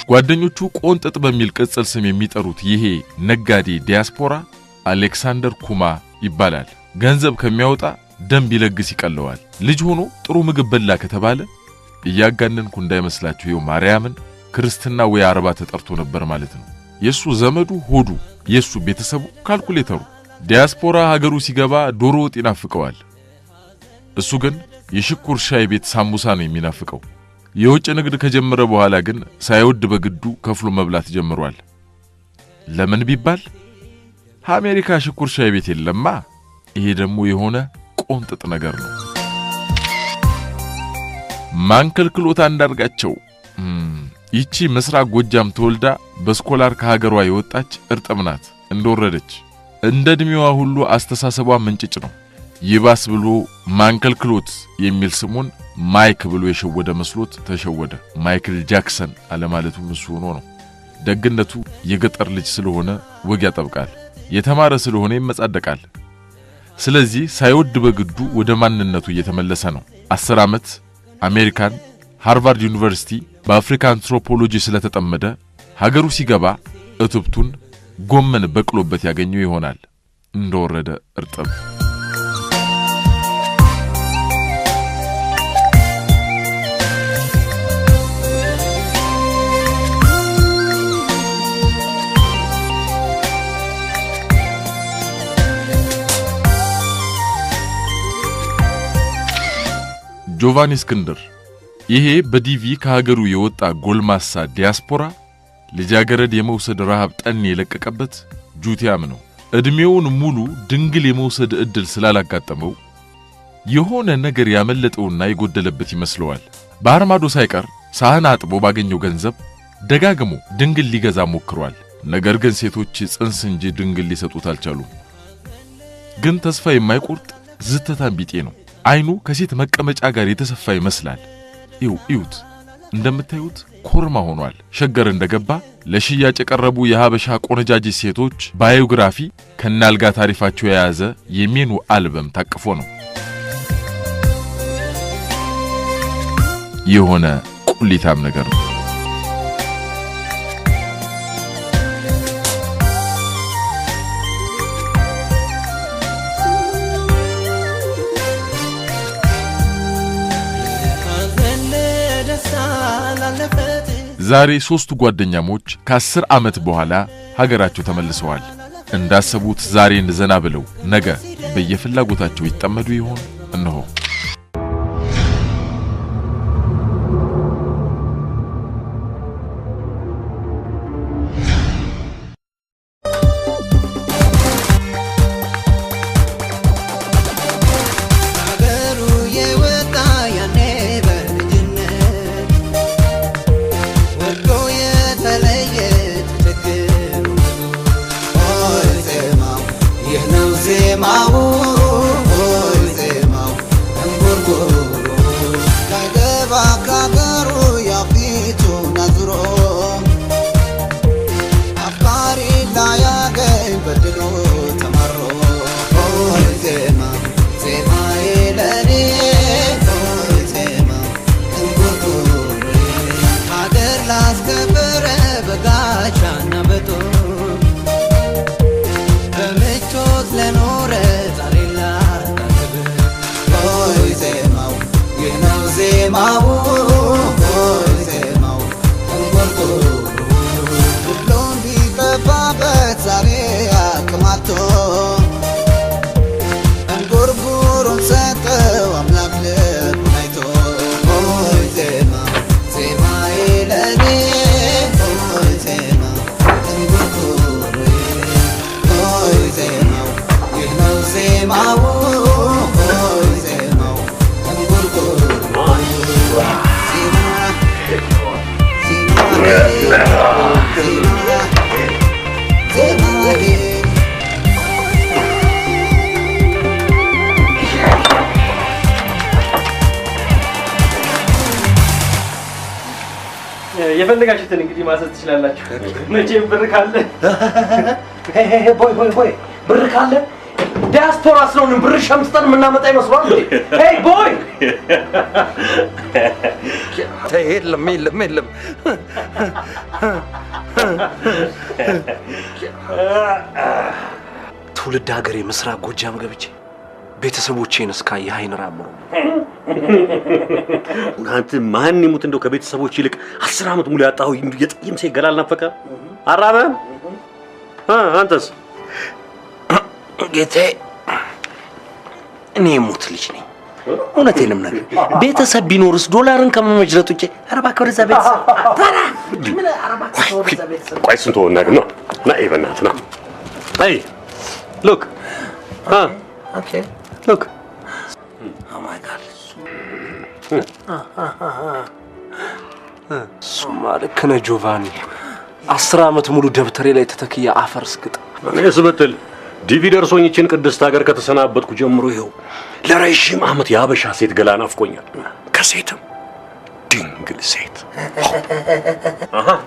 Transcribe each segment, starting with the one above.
ጓደኞቹ ቆንጥጥ በሚል ቅጽል ስም የሚጠሩት ይሄ ነጋዴ ዲያስፖራ አሌክሳንደር ኩማ ይባላል። ገንዘብ ከሚያወጣ ደም ቢለግስ ይቀለዋል። ልጅ ሆኖ ጥሩ ምግብ በላ ከተባለ እያጋነንኩ እንዳይመስላችሁ ይው ማርያምን ክርስትና ወይ አርባ ተጠርቶ ነበር ማለት ነው። የሱ ዘመዱ ሆዱ፣ የሱ ቤተሰቡ ካልኩሌተሩ። ዲያስፖራ ሀገሩ ሲገባ ዶሮ ወጥ ይናፍቀዋል። እሱ ግን የሽኩር ሻይ ቤት ሳሙሳ ነው የሚናፍቀው። የውጭ ንግድ ከጀመረ በኋላ ግን ሳይወድ በግዱ ከፍሎ መብላት ጀምሯል። ለምን ቢባል አሜሪካ ሽኩር ሻይ ቤት የለማ። ይሄ ደግሞ የሆነ ቆንጥጥ ነገር ነው። ማንከልክሎት አንዳርጋቸው ይቺ ምስራቅ ጎጃም ተወልዳ በስኮላር ከሀገሯ የወጣች እርጥብ ናት። እንደወረደች እንደ እድሜዋ ሁሉ አስተሳሰቧ ምንጭጭ ነው። ይባስ ብሎ ማንከልክሎት የሚል ስሙን ማይክ ብሎ የሸወደ መስሎት ተሸወደ። ማይክል ጃክሰን አለማለቱም እሱ ሆኖ ነው። ደግነቱ የገጠር ልጅ ስለሆነ ወግ ያጠብቃል፣ የተማረ ስለሆነ ይመጻደቃል። ስለዚህ ሳይወድ በግዱ ወደ ማንነቱ እየተመለሰ ነው። 10 ዓመት አሜሪካን ሃርቫርድ ዩኒቨርሲቲ በአፍሪካ አንትሮፖሎጂ ስለተጠመደ ሀገሩ ሲገባ እትብቱን ጎመን በቅሎበት ያገኘው ይሆናል እንደወረደ እርጥብ። ጆቫኒ እስክንድር ይሄ በዲቪ ከሀገሩ የወጣ ጎልማሳ ዲያስፖራ ልጃገረድ የመውሰድ ረሃብ ጠን የለቀቀበት ጁቲያም ነው። እድሜውን ሙሉ ድንግል የመውሰድ እድል ስላላጋጠመው የሆነ ነገር ያመለጠውና የጎደለበት ይመስለዋል። በአርማዶ ሳይቀር ሳህን አጥቦ ባገኘው ገንዘብ ደጋግሞ ድንግል ሊገዛ ሞክሯል። ነገር ግን ሴቶች ጽንስ እንጂ ድንግል ሊሰጡት አልቻሉም። ግን ተስፋ የማይቆርጥ ዝተታም ቢጤ ነው። አይኑ ከሴት መቀመጫ ጋር የተሰፋ ይመስላል። ይውት እንደምታዩት ኮርማ ሆኗል። ሸገር እንደገባ ለሽያጭ የቀረቡ የሃበሻ ቆነጃጅ ሴቶች ባዮግራፊ ከናልጋ ታሪፋቸው የያዘ የሜኑ አልበም ታቅፎ ነው። የሆነ ቁሊታም ነገር ነው። ዛሬ 3 ጓደኛሞች ከ10 ዓመት በኋላ ሀገራቸው ተመልሰዋል። እንዳሰቡት ዛሬን ዘና ብለው ነገ በየፍላጎታቸው ይጠመዱ ይሆን? እነሆ የፈለጋችሁትን እንግዲህ ማሰጥ ትችላላችሁ። መቼም ብር ካለ ቦይ ብር ካለ ዲያስፖራ ስለሆነ ብር ሸምጥተን የምናመጣ ይመስላል እንዴ? ሄይ ቦይ የለም ትውልድ ሀገሬ ምስራቅ ጎጃም ገብቼ ቤተሰቦቼን እስካየ አይንራምሩ አንተ ማን ይሙት እንደው ከቤተሰቦች ይልቅ 10 ዓመት ሙሉ ያጣው የጥይም ሲገላል ናፈቀ አራበ አንተስ ጌቴ እኔ ሙት ልጅ ነኝ እውነቴንም ነገር ቤተሰብ ቢኖርስ ዶላርን ከመመጅረቱ እጪ አረባ ከወደዛ ቤተሰብ ታራ ምን አረባ ከወደዛ ቤተሰብ ቆይ ስንት ወናግ ነው ና ይበናት ና አይ look okay look oh my god ሱማልከነ ጆቫኒ 10 ዓመት ሙሉ ደብተሬ ላይ ተተክያ አፈር ስግጥ እኔ ስበትል ዲቪ ደርሶኝ እቺን ቅድስት ሀገር ከተሰናበትኩ ጀምሮ ይኸው ለረጅም ዓመት ያበሻ ሴት ገላ ናፍቆኛል ከሴትም ድንግል ሴት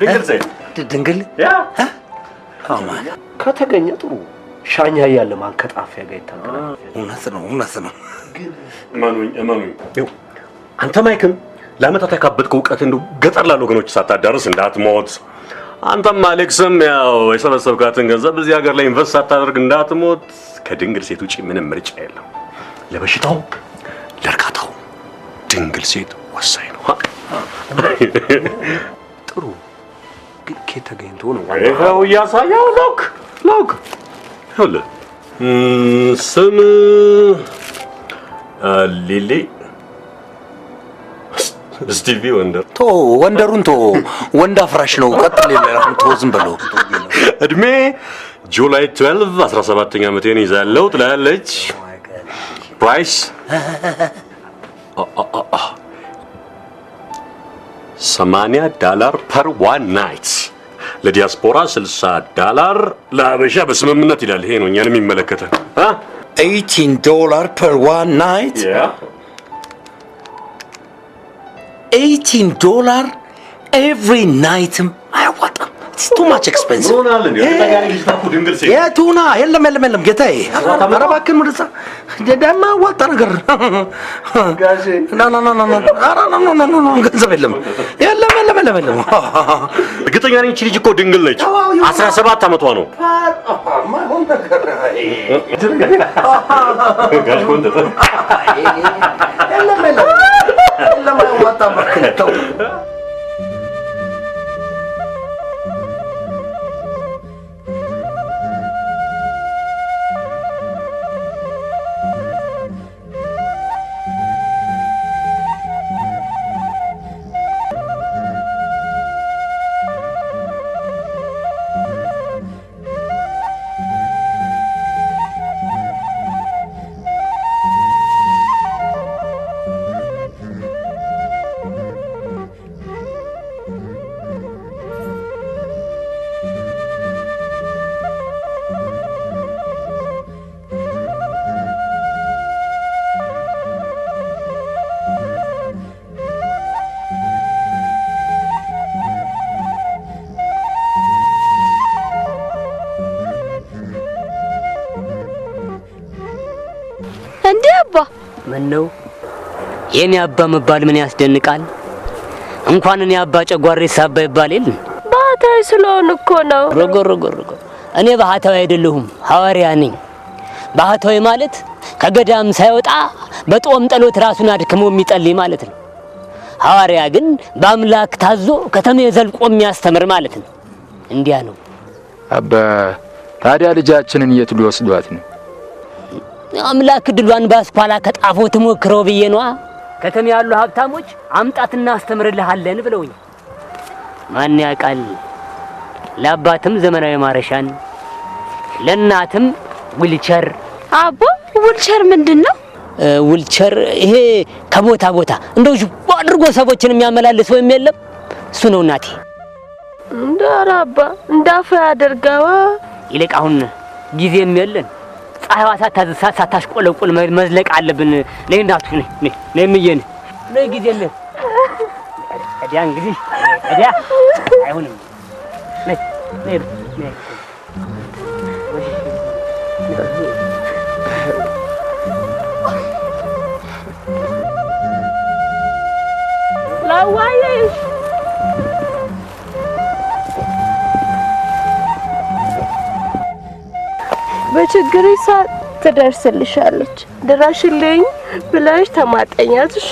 ድንግል ሴት ድንግል ያ አማን ከተገኘ ጥሩ ሻኛ ያለ ማን ከጣፊያ ጋር ይታገላል እውነት ነው እመኑኝ ይኸው አንተ ማይክም ለአመታት ያካበትከው ዕውቀት እንደው ገጠር ላሉ ወገኖች ሳታዳርስ እንዳትሞት አንተም አሌክስም ያው የሰበሰብካትን ገንዘብ በዚህ ሀገር ላይ ኢንቨስት ሳታደርግ እንዳትሞት ከድንግል ሴት ውጪ ምንም ምርጫ የለም ለበሽታው ለርካታው ድንግል ሴት ወሳኝ ነው ጥሩ ከየት ተገኝቶ ነው ይኸው እያሳየው ሎክ ሆለ ስም ሊሊ ስቲቪ ወንደር ወንደሩን ወንድ አፍራሽ ነው ቀጥል ይላል ዝም ብሎ እድሜ ጁላይ 12 17ኛ ዓመቴን ይዛለው ትላለች ፕራይስ $80 per one night ለዲያስፖራ $60 ለአበሻ በስምምነት ይላል ይሄ ነው እኛንም ይመለከታል $18 per one night $18 every night አይዋጣም it's too much expensive ያ ቱና የለም ጌታዬ አረባክን ወደዛ ደዳማ ዋጣ ነገር ጋሼ ና ገንዘብ የለም እርግጠኛ ነኝ እቺ ልጅ እኮ ድንግል ነች 17 ዓመቷ ነው ማይሆን ነገር ጋሽ ኮንተ የለም ዋጣ ማከተው ምን ነው የኔ አባ መባል ምን ያስደንቃል እንኳን እኔ አባ ጨጓሬ ሳባ ይባል የለ ባህታዊ ስለሆነ እኮ ነው ረጎ እኔ ባህታዊ አይደለሁም ሐዋርያ ነኝ ባህታዊ ማለት ከገዳም ሳይወጣ በጦም ጸሎት ራሱን አድክሞ የሚጸልይ ማለት ነው ሐዋርያ ግን በአምላክ ታዞ ከተሜ ዘልቆ የሚያስተምር ማለት ነው እንዲያ ነው አባ ታዲያ ልጃችንን የት ሊወስዷት ነው አምላክ ድሏን ባስኳላ ከጣፎ ተሞክረው በየነዋ ከተማ ያሉ ሀብታሞች አምጣትና አስተምርልሃለን ብለውኝ ማን ያቃል ለአባትም ዘመናዊ ማረሻን ለናትም ዊልቸር አቦ ዊልቸር ምንድነው ዊልቸር ይሄ ከቦታ ቦታ እንደው አድርጎ ሰዎችን የሚያመላልስ ወይም የለም እሱ ነው እናቴ እንዳራባ እንዳፈ ያደርጋዋ ይልቅ አሁን ጊዜም የለን ፀሐይዋ ሳታሽቆለቁል መዝለቅ አለብን ነይ እናቱ ነይ ምየን ነይ ጊዜ የለን ታዲያ እንግዲህ ታዲያ አይሆንም ነይ ማዋዬ በችግሬ ሰዓት ትደርስልሻለች። ድረሽልኝ ብለሽ ተማጠኛለሽ።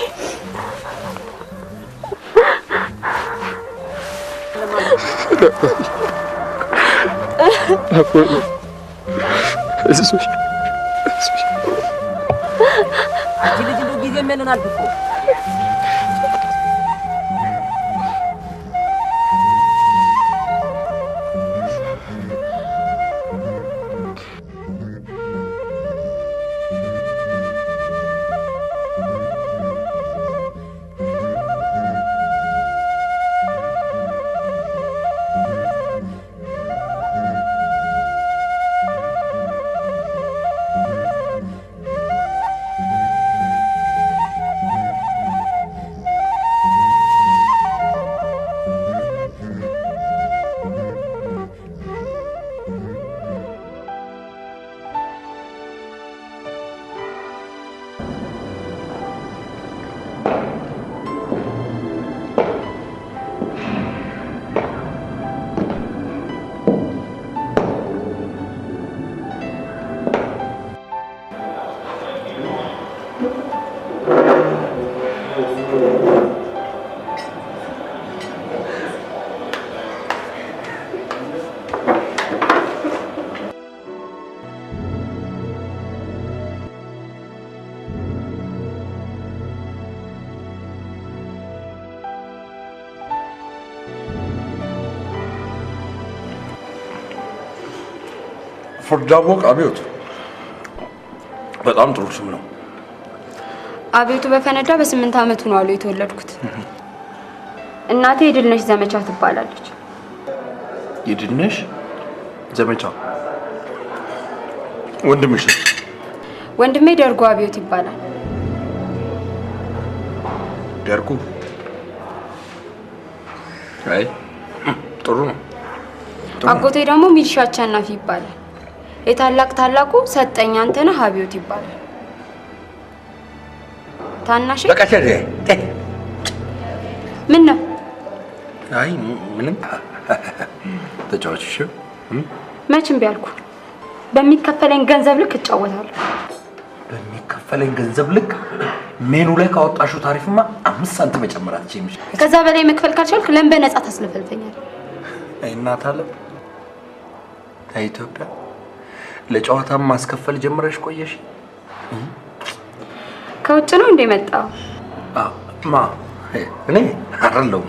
ፍርዳቦቅ አብዮት በጣም ጥሩ ስም ነው። አብዮቱ በፈነዳ በ8 አመቱ ነው አሉ የተወለድኩት። እናቴ የድልነሽ ዘመቻ ትባላለች። የድልነሽ ዘመቻ? ወንድምሽ? ወንድሜ ደርጎ አብዮት ይባላል። ደርጉ? አይ ጥሩ ነው። አጎቴ ደግሞ ሚልሻ አሸናፊ ይባላል። ታላቁ ሰጠኝ አንተነህ አብዮት ይባላል። ታናሽ በቃ ተደ ምን ነው? አይ ምንም ተጫዋችሽ መቼም ቢያልኩ በሚከፈለኝ ገንዘብ ልክ እጫወታለሁ። በሚከፈለኝ ገንዘብ ልክ ሜኑ ላይ ካወጣሽው ታሪፍማ 5 ሳንቲም መጨመራት ጀምሽ። ከዛ በላይ መክፈል ካልቻልክ ለምን በነፃ ታስለፈልፈኛል? አይ እናት አለ ኢትዮጵያ ለጨዋታም ማስከፈል ጀምረሽ ቆየሽ። ከውጭ ነው እንደመጣው? ማ እኔ አይደለሁም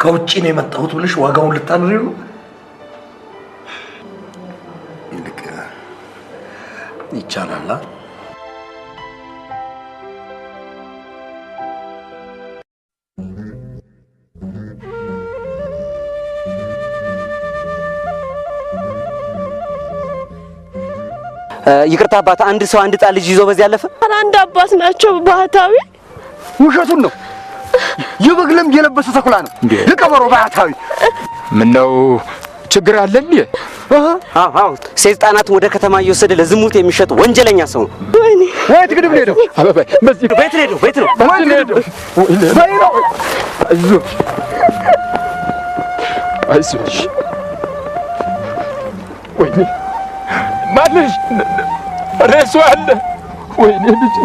ከውጭ ነው የመጣሁት ብለሽ ዋጋውን ልታንሪው ነው? ይልቅ ይቻላል። ይቅርታ አባት፣ አንድ ሰው አንድ ጣል ልጅ ይዞ በዚህ ያለፈ? አንድ አባት ናቸው ባህታዊ። ውሸቱን ነው። የበግ ለምድ የለበሰ ተኩላ ነው ለቀበሮ ባህታዊ። ምን ነው ችግር አለ እንዴ? አዎ ሰይጣናት ወደ ከተማ እየወሰደ ለዝሙት የሚሸጥ ወንጀለኛ ሰው ነው። ወይኔ ወይ ትግድም ሄደው አባባ በዚህ ቤት ነው ወይ ሄደው አይዞሽ ወይኔ ማለሽ ረሱ አለ ወይኔ ልጅ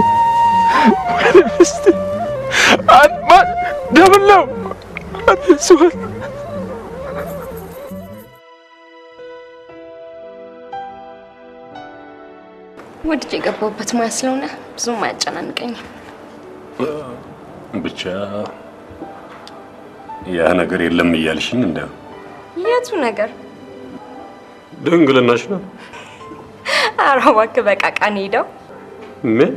ወይኔ እስቲ አንማ ደብለው አትሱል ወድጄ የገባሁበት ሙያ ስለሆነ ብዙም አያጨናንቀኝም። ብቻ ያ ነገር የለም እያልሽኝ እንደ የቱ ነገር? ድንግልናሽ ነው። ኧረ እባክህ በቃ ቃን ሄደው ምን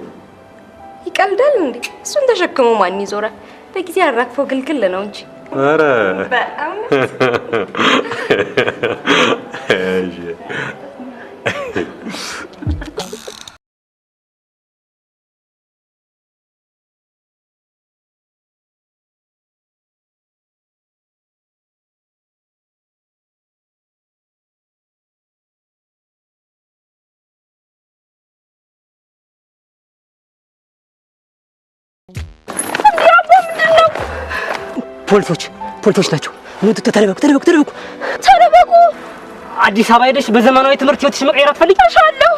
ይቀልዳል እንዴ? እሱን ተሸክሞ ማን ይዞራል? በጊዜ አራግፈው ግልግል ነው እንጂ። ኧረ በጣም እሺ ፖሊሶች ናቸው። ተደበቁ። አዲስ አበባ ሄደሽ በዘመናዊ ትምህርት ህይወትሽ መቀየር አትፈልጊያለሁ?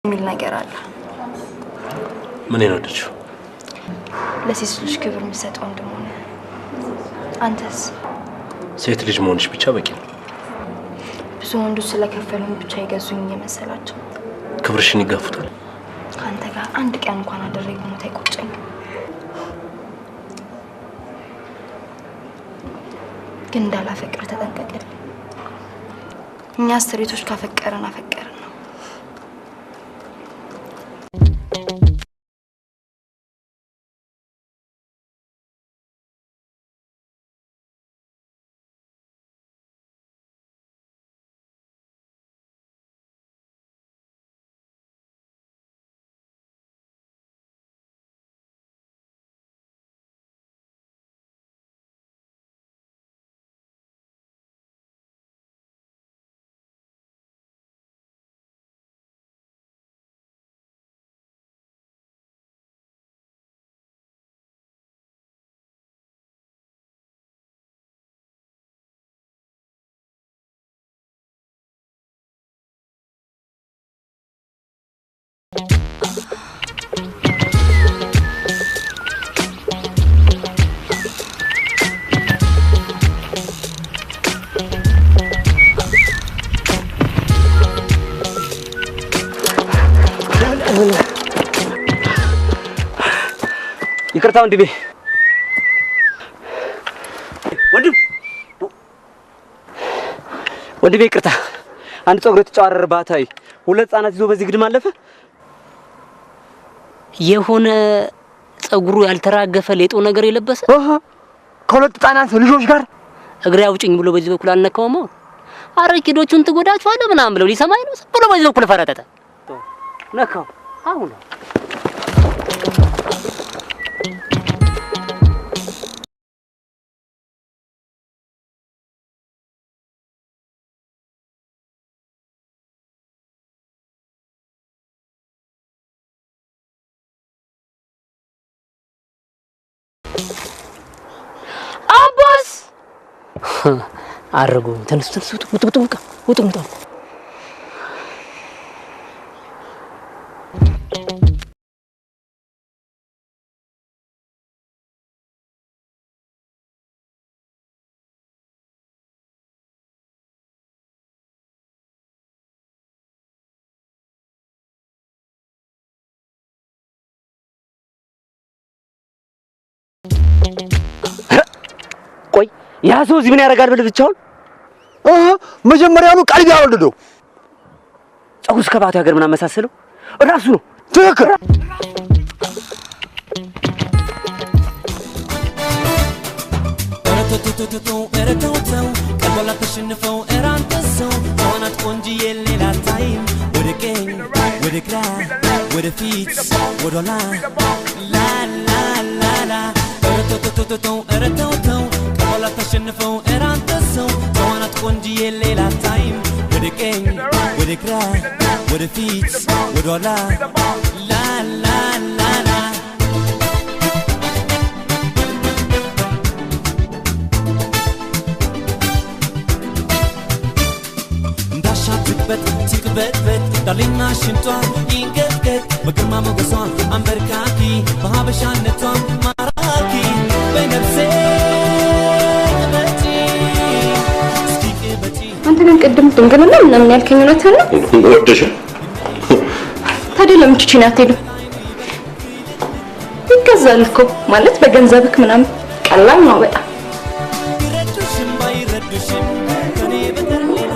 የሚል ነገር አለ። ምን ይወደድሽው? ለሴት ልጅ ክብር የሚሰጥ ወንድም ሆነ። አንተስ? ሴት ልጅ መሆንሽ ብቻ በቂ ነው። ብዙ ወንዶች ስለከፈሉኝ ብቻ ይገዙኝ የመሰላቸው ክብርሽን ይጋፉታል። ካንተ ጋር አንድ ቀን እንኳን አደረኝ ሞት አይቆጨኝ። ግን እንዳላፈቅር ተጠንቀቅልኝ። እኛ ስትሬቶች ካፈቀረን አፈቀረን ነው። ይቅርታ ወንድሜ ይቅርታ። አንድ ጸጉር የተጫዋረረ ባህታዊ ሁለት ህጻናት ይዞ በዚህ ግድም አለፈ። የሆነ ጸጉሩ ያልተራገፈ ሌጦ ነገር የለበሰ ከሁለት ህጻናት ልጆች ጋር እግሬ አውጭኝ ብሎ በዚህ በኩል አልነካውም። አረቂዶቹን ትጎዳቸዋለህ ምናምን ብለው ሊሰማኝ ነው ብሎ በዚህ በኩል ፈረጠጠ። ነካው። አሁን አባስ አርጉ ተነሱ ውጡ ቆይ ያ ሰው እዚህ ምን ያደርጋል ብለህ ብቻውን? መጀመሪያውኑ ቀልብ ያወልደው ጸጉስ ከባቱ ሀገር ምን አመሳሰለው? ራሱ ነው። ትክክል። እረተው ቀልቦላ ተሸንፈው እራንተሰው ሆናት ቆንጂዬ ሌላ ታይም ወደ ቀኝ ወደ ግራ ወደ ፊት ወደ ኋላ ላላላላ እረተው ቀልቦላ ተሸንፈው እራንተሰው ሆናት ቆንጂዬ ሌላ ታይም ወደ ቀኝ ወደ ግራ ወደ ፊት ወደ ኋላ ላላላላ ትቅበጥበጥ ዳሌና ሽንቷ ይንገትገት በግርማ ሞገሷ አንበርካኪ በሀበሻነቷ ማራኪ በነፍሴ ቅበጪ እስኪ ቅበጪ። አንተ ግን ቅድም ድንግልና ምናምን ያልከኝ እውነትህን ነው? ወደሽ ታዲያ ለምን ቺቺን አትሄድም? ይገዛል እኮ ማለት በገንዘብክ ምናምን ቀላል ነው በጣም። ይረዱሽም ባይረዱሽም ከኔ በቀር ሌላ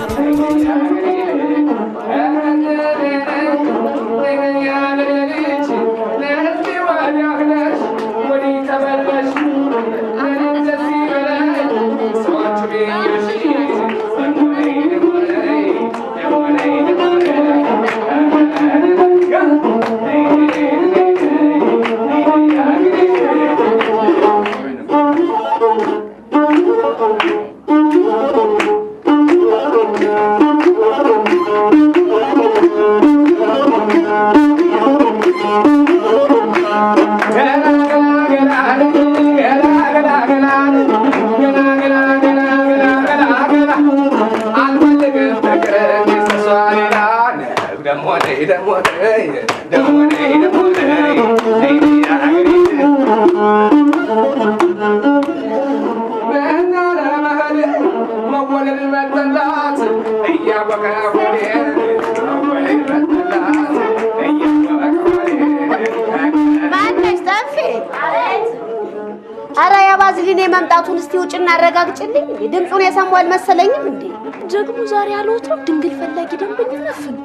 አረ ያ ባዝሊን የመምጣቱን እስቲ ውጭና አረጋግጭልኝ። ድምጹን የሰማው አልመሰለኝም እንዴ? ጀግኑ ዛሬ ያለውት ነው ድንግል ፈላጊ ደንበኛ ነፍን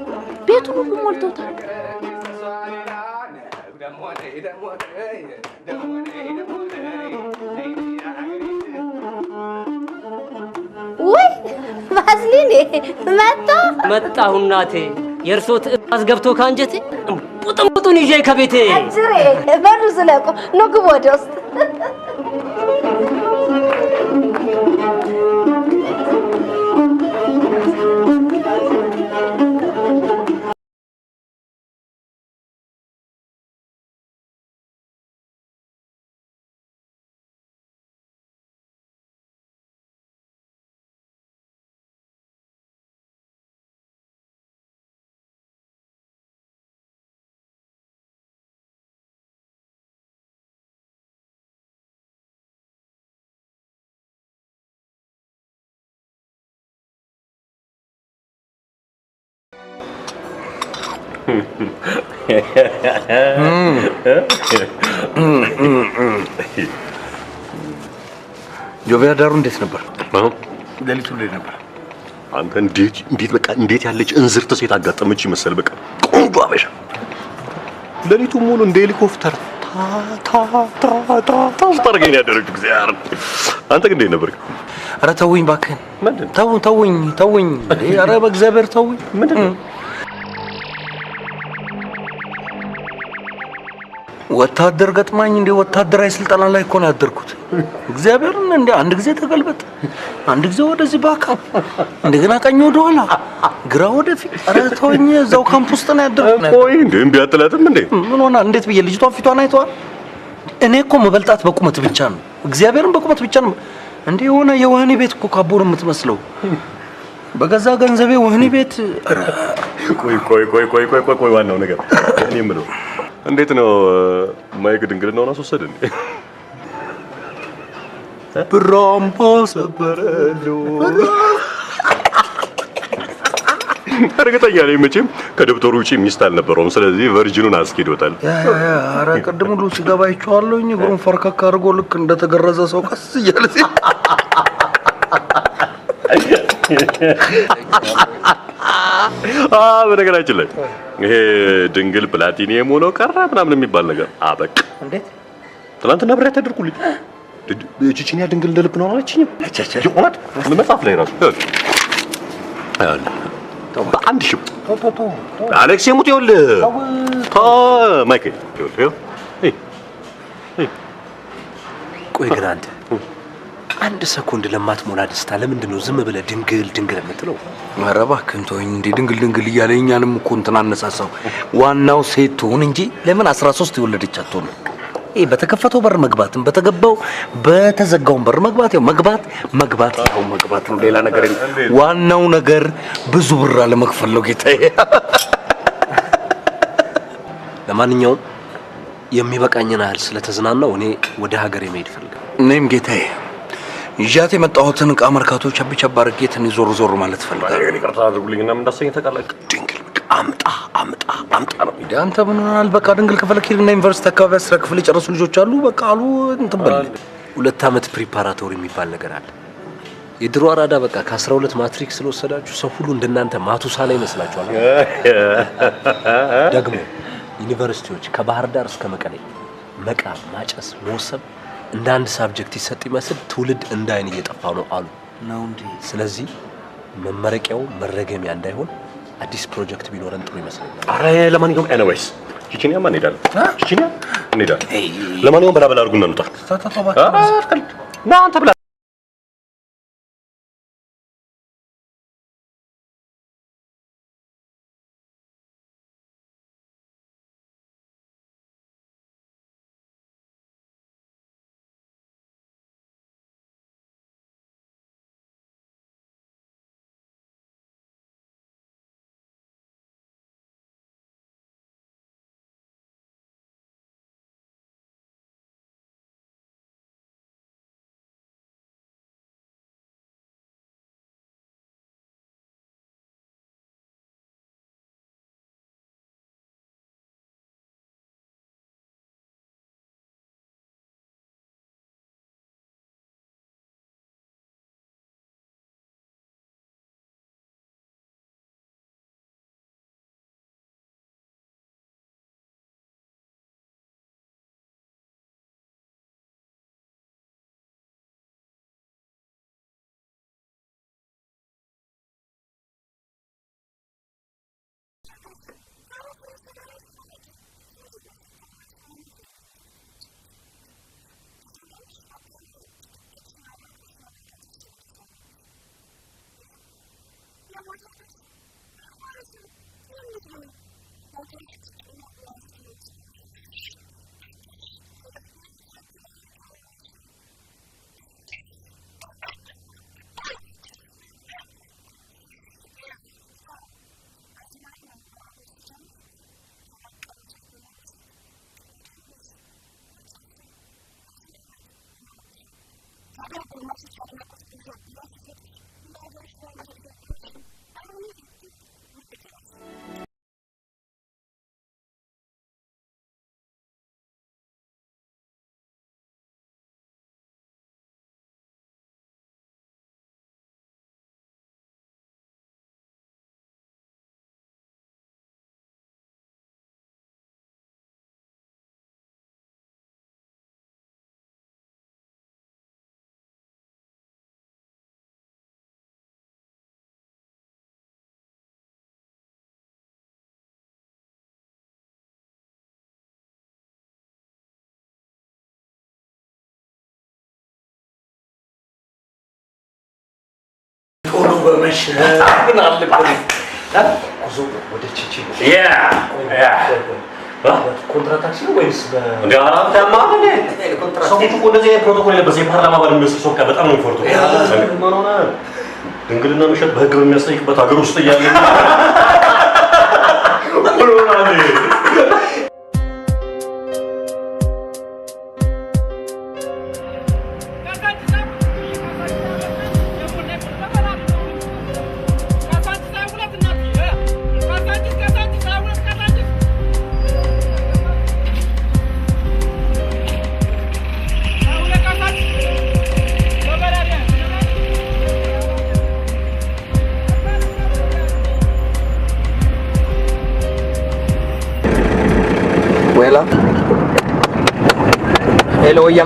ቤቱን ሁሉ ሞልቶታል። ወይ ባዝሊን መጣሁ እናቴ። የእርሶ ትዕዛዝ ገብቶ ካንጀቴ ቡጥቡጡን ይዤ ከቤቴ አጅሬ በሩ ዝለቁ ነው ግቡ ወደ ውስጥ። ጆቢያ ዳሩ እንዴት ነበር? ሌሊቱ እንዴት ነበር? አንተ እንዴት በቃ እንዴት ያለች እንዝርት ሴት አጋጠመች ይመስል በቃ ቆንጆ አበሻ ሌሊቱ ሙሉ እንደ ሄሊኮፕተር ታስታርገኝ ያደረግኩት እግዚአብሔር። አንተ ግን እንዴት ነበር? ኧረ ተውኝ እባክህን። ምንድን ተውኝ። ኧረ በእግዚአብሔር ተውኝ። ምንድን ነው? ወታደር ገጥማኝ እንደ ወታደራዊ ስልጠና ላይ እኮ ነው ያደርኩት። እግዚአብሔርን እንደ አንድ ጊዜ ተገልበጥ፣ አንድ ጊዜ ወደዚህ ባካ፣ እንደገና ቀኝ ወደ ኋላ፣ ግራ ወደፊት። ኧረ ተወኝ። እዛው ካምፕ ውስጥ ነው ያደርኩት። ቆይ እንዴ እምቢ አትላትም እንዴ? ምን ሆና? እንዴት ብዬ ልጅቷን ፊቷን አይተዋል? እኔ እኮ መበልጣት በቁመት ብቻ ነው። እግዚአብሔርን በቁመት ብቻ ነው። እንዴ የሆነ የወህኒ ቤት እኮ ካቦር የምትመስለው በገዛ ገንዘቤ ወህኒ ቤት። ቆይ ዋናው ነገር እኔ የምለው እንዴት ነው ማይክ ድንግልናውን አስወሰደ እንዴ? ብራምባ ሰበረሉ እርግጠኛ ነኝ መቼም ከደብተሩ ውጪ ሚስት አልነበረውም። ስለዚህ ቨርጂኑን አስኪዶታል። ኧረ ቅድም ሁሉ ሲገባ አይቼዋለሁኝ። እግሩን ፈርከክ አድርጎ ልክ እንደተገረዘ ሰው ቀስ እያለ በነገራችን ላይ ይሄ ድንግል ፕላቲኒየም ሆኖ ቀረ ምናምን የሚባል ነገር አበቃ። እንዴት? ትናንትና ብሬ ተደርኩልኝ። ቺቺኒያ ድንግል እንደልብ ነው አለችኝ። ይቆማት መጽሐፍ ላይ ራሱ በአንድ ሺህ አሌክስ የሙት ይኸውልህ ማይክ ይኸውልህ። ቆይ ግን አንተ አንድ ሰኮንድ ለማትሞላ ደስታ ለምንድን ነው ዝም ብለህ ድንግል የምትለው? ኧረ እባክህን ተወኝ። እንደ ድንግል እያለ እኛንም እኮ እንትን አነሳሳው። ዋናው ሴት ትሁን እንጂ ለምን 13 የወለደች አትሆንም? ይሄ በተከፈተው በር መግባትም በተዘጋው በር መግባት ያው መግባት ነው። ሌላ ነገር የለም። ዋናው ነገር ብዙ ብር አለመክፈል ነው ጌታዬ። ለማንኛውም የሚበቃኝን ያህል ስለተዝናናው እኔ ወደ ሀገሬ መሄድ ፈልጋለሁ። እኔም ጌታዬ ይዣት የመጣሁትን ዕቃ መርካቶ ቸብ አድርጌ ትንሽ ዞር ማለት ፈልጋለሁ። ይቅርታ አድርጉልኝና ምን እንዳሰኘኝ ታውቃለህ? ድንግል አምጣ ነው። አንተ ምን ሆናል? በቃ ድንግል ከፈለክ ሄድና ዩኒቨርሲቲ አካባቢ 10 ክፍል የጨረሱ ልጆች አሉ። በቃ አሉ እንትን በል 2 ዓመት ፕሪፓራቶሪ የሚባል ነገር አለ። የድሮ አራዳ በቃ ከ12 ማትሪክ ስለወሰዳችሁ ሰው ሁሉ እንደናንተ ማቱሳላ ይመስላችኋል። ደግሞ ዩኒቨርሲቲዎች ከባህር ዳር እስከ መቀሌ መቃም፣ ማጨስ፣ መወሰብ እንደ አንድ ሳብጀክት ይሰጥ ይመስል ትውልድ እንዳይን እየጠፋ ነው አሉ ነው እንዴ? ስለዚህ መመረቂያው መረገሚያ እንዳይሆን አዲስ ፕሮጀክት ቢኖረን ጥሩ ይመስለኛል። አረ ለማንኛውም ኤኒዌይስ ቺቺኒያማ እንሄዳለን። ለማንኛውም በላ አድርጉና እንውጣ። ና አንተ ብላ ኮንትራታክሲ ነው ወይስ እንደ አራንተማ ሰዎች እኮ እንደዚህ ፕሮቶኮል የለበሰ የፓርላማ አባል የሚመስል ሰው በጣም ነው የሚፈርቱ። ምን ሆነ ድንግልና መሸጥ በህግ በሚያስጠይቅበት ሀገር ውስጥ እያለ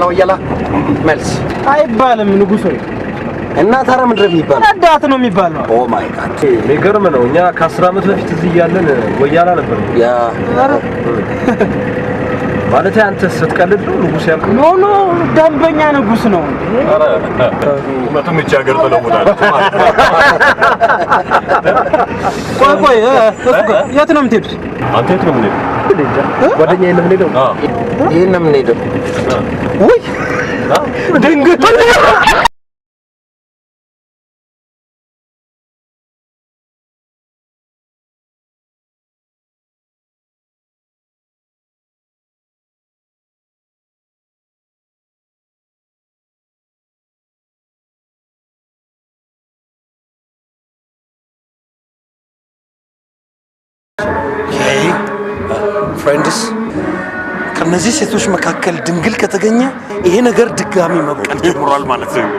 ወያላ መልስ አይባልም ንጉሶ እና ታዲያ ምንድን ነው የሚባለው? ረዳት ነው የሚባለው። ኦ ማይ ጋድ የሚገርም ነው። እኛ ከ10 ዓመት በፊት እዚህ እያለን ወያላ ነበር። ያ ማለት አንተ ስትቀልድ ነው ንጉስ ያልኩ? ኖ ደንበኛ ንጉስ ነው። አረ መቶም እቺ ሀገር ተለውጣለች። ቆይ የት ነው የምትሄዱት? አንተ የት ነው የምንሄደው? ጓደኛዬ ነው የምንሄደው። ይሄን ነው የምንሄደው። ውይ ድንግል ፍሬንድስ ከነዚህ ሴቶች መካከል ድንግል ከተገኘ ይሄ ነገር ድጋሚ መብቀል ጀምሯል ማለት ነው።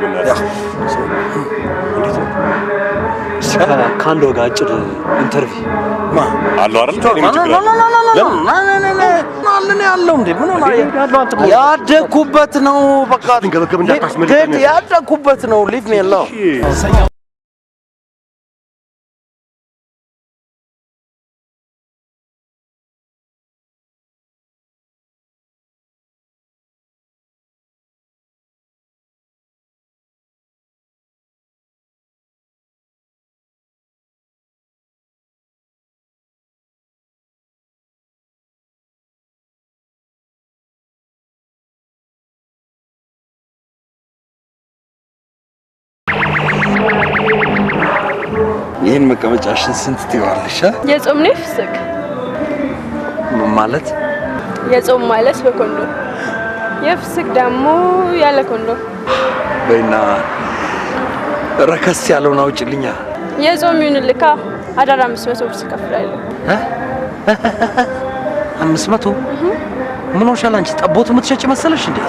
ከአንድ ወጋ አጭር ኢንተርቪው አለው አይደል? ያለው እንዴ ምን ሆነ? ያደኩበት ነው። በቃ ያደኩበት ነው። ሊቭ ሚ አሎን ይሄን መቀመጫሽን ስንት ትይዋለሽ? የጾም ነው ፍስክ ማለት የጾም ማለት በኮንዶ የፍስክ ደግሞ ያለ ኮንዶ በእና ረከስ ያለውን አውጭልኛ። የጾም ይሁንልካ አዳር 500 ብር ትከፍላለህ። 500 ምን ሆነሻል አንቺ? ጠቦት የምትሸጪ መሰለሽ እንዴ?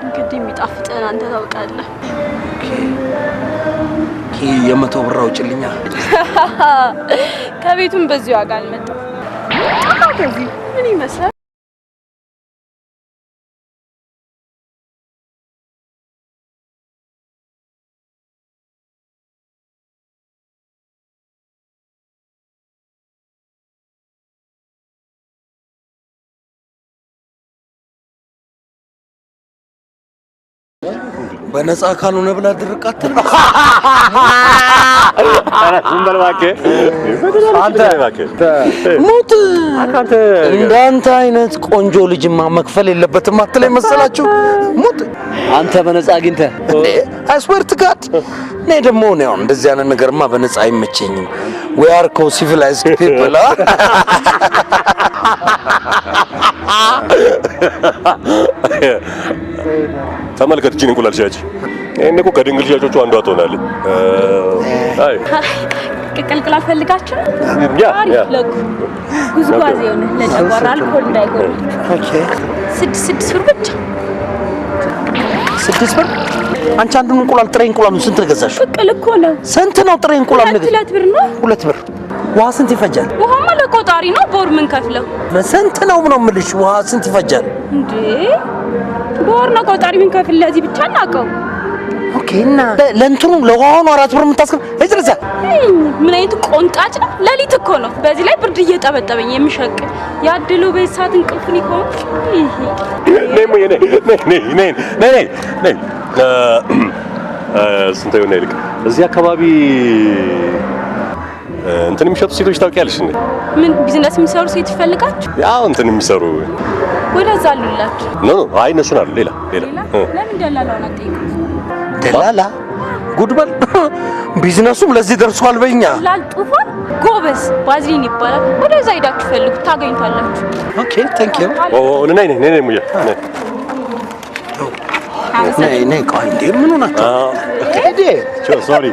እንግዲህ የሚጣፍጥህን አንተ ታውቃለህ። የ100 ብር አውጭልኛ። ከቤቱም በዚህ ዋጋ አልመጣም። ከዚህ ምን ይመስላል? በነፃ ካልሆነ ብላ ድርቃት ሙት እንዳንተ አይነት ቆንጆ ልጅማ መክፈል የለበትም አትለኝ መሰላችሁ? ሙት አንተ በነፃ አግኝተህ አስወርት ጋድ እኔ ደግሞ ነው እንደዚህ አይነት ነገርማ በነፃ አይመቸኝም። we are co-civilized people ተመልከት እቺን እንቁላል ሻጭ እኔ እኮ ከድንግል ሻጮቹ አንዷ ትሆናለች አይ ቅቅልቅል ፈልጋችሁ ያ ለጉ ጉዝጓዝ የሆነ ለጨጓራ አልኮል እንዳይጎል ኦኬ 6 ብር ብቻ 6 ብር አንቺ አንዱን እንቁላል ጥሬ እንቁላሉን ስንት ገዛሽ? ቅቅል እኮ ነው። ስንት ነው ጥሬ እንቁላል? 2 ብር ነው። 2 ብር። ውሃ ስንት ይፈጃል? ውሃማ ለቆጣሪ ነው በወር ምን ከፍለው። ስንት ነው የምልሽ? ውሃ ስንት ይፈጃል? እንዴ በወር ነው ቆጣሪ ምን ከፍል ለዚህ ብቻ እናቀው። ኦኬ እና ለእንትኑ ለውሃው ነው 4 ብር የምታስከፍ? እጅረዛ ምን አይነት ቆንጣጭ ነው? ሌሊት እኮ ነው። በዚህ ላይ ብርድ እየጠበጠበኝ የሚሸቅል ያድሉ በሰዓት እንቅልፍን ይቆም። ነይ ስንት ይሆናል ይልቅ እዚህ አካባቢ እንትን የሚሸጡ ሴቶች ታውቂያለሽ እንዴ? ምን ቢዝነስ የሚሰሩ ሴት ይፈልጋችሁ? ያው እንትን የሚሰሩ ወደዛ አሉላችሁ። ኖ አይ እነሱን አሉ ሌላ ለምን ደላላውን አትጠይቁት? ደላላ ጉድበል ቢዝነሱም ለዚህ ደርሷል። በእኛ ላልጡፋ ጎበዝ ባዝሊን ይባላል። ወደዛ ሄዳችሁ ፈልጉት ታገኙታላችሁ። ኦኬ ታንክ ዩ ነይ ሙያ ነይ ቆይ እንዴ ምን ሆናችሁ? ሄዴ ሶሪ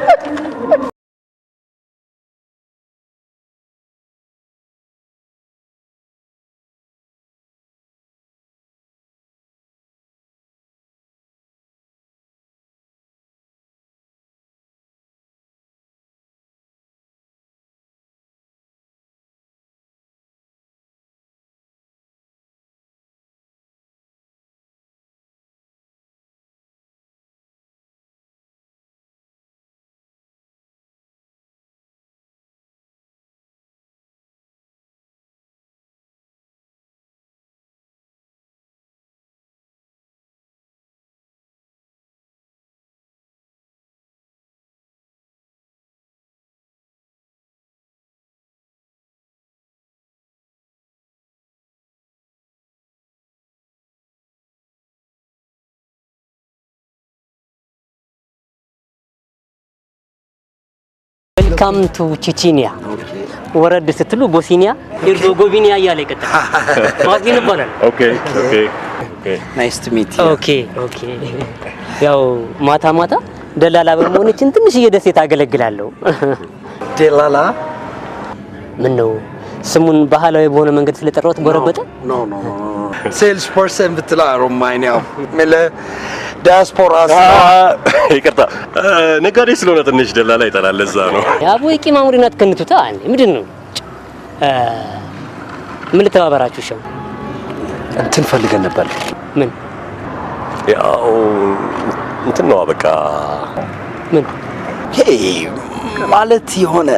ዌልካም ቱ ቺቺኒያ ወረድ ስትሉ ቦስኒያ ሄርዞጎቪና እያለ ይቀጥላል። ማዝሊን ይባላል። ኦኬ ናይስ ቱ ሚት ዩ ኦኬ ያው ማታ ደላላ በመሆንችን ትንሽ ደሴት አገለግላለሁ። ደላላ ምን ነው ስሙን ባህላዊ በሆነ መንገድ ስለጠራሁት ጎረበጠ? ኖ ሴልስ ፐርሰን ብትላ ሮማኒያው መለ ዲያስፖራ ይቅርታ ነጋዴ ስለሆነ ትንሽ ደላላ ይጠላል። ለዛ ነው ያቦ ይቂማሙሪናት ከንቱታ አንዴ ምንድነው ምን ልተባበራችሁ? ሸው እንትን ፈልገን ነበር። ምን ያው እንትን ነው በቃ ምን ማለት የሆነ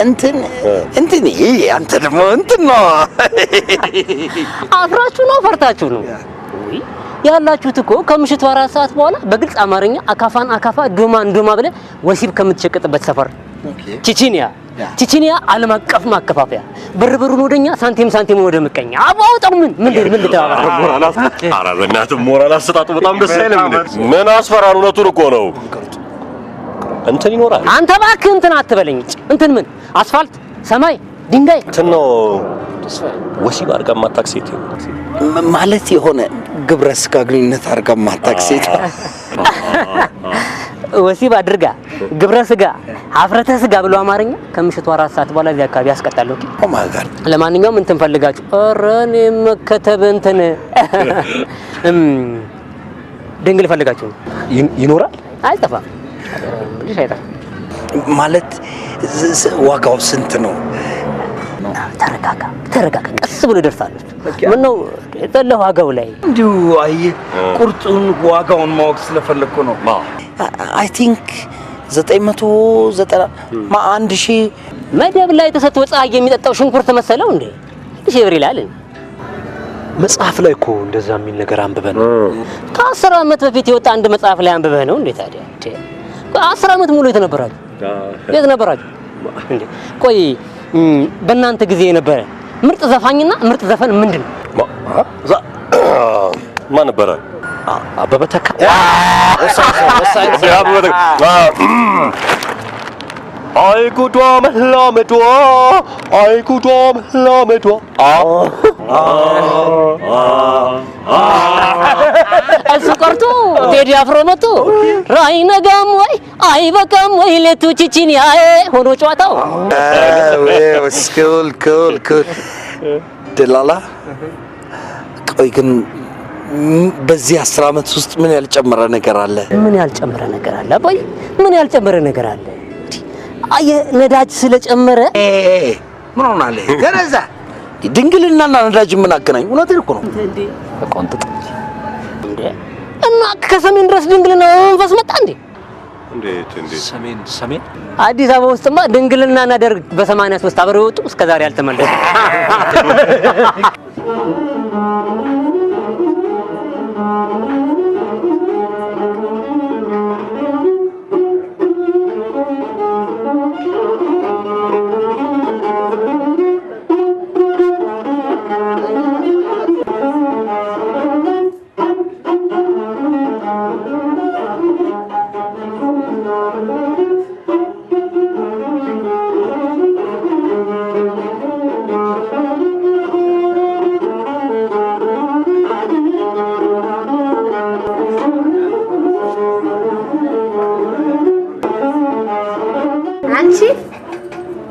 እንትን አንተ ደግሞ እንትን ነው አፍራችሁ ነው ፈርታችሁ ነው ያላችሁት እኮ ከምሽቱ 4 ሰዓት በኋላ በግልጽ አማርኛ አካፋን አካፋ ዶማን ዶማ ብለ ወሲብ ከምትሸቅጥበት ሰፈር ቺቺኒያ ዓለም አቀፍ ማከፋፈያ ብርብሩን ወደኛ ሳንቲም ወደ ምቀኛ አባውጣው ምን ተባባራ ኧረ በእናትህ ሞራል አሰጣጡ በጣም ደስ አይልም። ምን አስፈራን? እውነቱን እኮ ነው። እንትን ይኖራል። አንተ እባክህ እንትን አትበለኝ። እንትን ምን አስፋልት ሰማይ ድንጋይ እንትን ነው ወሲብ አድርጋ ማታክ ሴት ማለት የሆነ ግብረ ስጋ ግንኙነት አድርጋ ማታክ ሴት ወሲብ አድርጋ ግብረ ስጋ አፍረተ ስጋ ብሎ አማርኛ ከምሽቱ 4 ሰዓት በኋላ እዚህ አካባቢ ያስቀጣለሁ። ኦ ማይ ጋድ ለማንኛውም እንትን ፈልጋችሁ እረኔ መከተብ እንትን ድንግል ፈልጋችሁ ይኖራል አይጠፋም ማለት ዋጋው ስንት ነው? ተረጋጋ ቀስ ብሎ ይደርሳል። ምን ነው የጠላው ዋጋው ላይ እንዲሁ አይ ቁርጡን ዋጋውን ማወቅ ስለፈለኩ ነው። አይ ቲንክ 990 1000 መደብ ላይ ተሰጥቶ ፀሐይ የሚጠጣው ሽንኩርት መሰለው እንዴ? እሺ ብር ይላል። መጽሐፍ ላይ እኮ እንደዛ የሚል ነገር አንብበን ከ10 ዓመት በፊት የወጣ አንድ መጽሐፍ ላይ አንብበህ ነው እንዴ? ታዲያ 10 ዓመት ሙሉ የት ነበራችሁ እንዴ? ቆይ በእናንተ ጊዜ የነበረ ምርጥ ዘፋኝና ምርጥ ዘፈን ምንድን ነው? ማን ነበረ? አበበ ተካ። አይ ጉዷ መላመዷ እሱ ቀርቶ ቴዲ አፍሮ መጥቶ ራይ ነጋም ወይ አይበቃም ወይ ለቱ ቺቺኒያ ሆኖ ጨዋታው ኩል ደላላ ቆይ ግን በዚህ 10 ዓመት ውስጥ ምን ያልጨመረ ነገር አለ? ምን ያልጨመረ ነገር አለ? አባይ ምን ያልጨመረ ነገር አለ? አየ ነዳጅ ስለጨመረ ምን ሆናለ? ገረዛ ድንግልናና ነዳጅ ምን አገናኝ? እውነቴን እኮ ነው እንዴ ተቆንጥጥ እንዴ እና ከሰሜን ድረስ ድንግልና መንፈስ መጣ እንዴ? እንዴት ሰሜን አዲስ አበባ ውስጥማ ድንግልናና ደርግ በ83 አብረው ወጡ እስከዛሬ አልተመለሱ።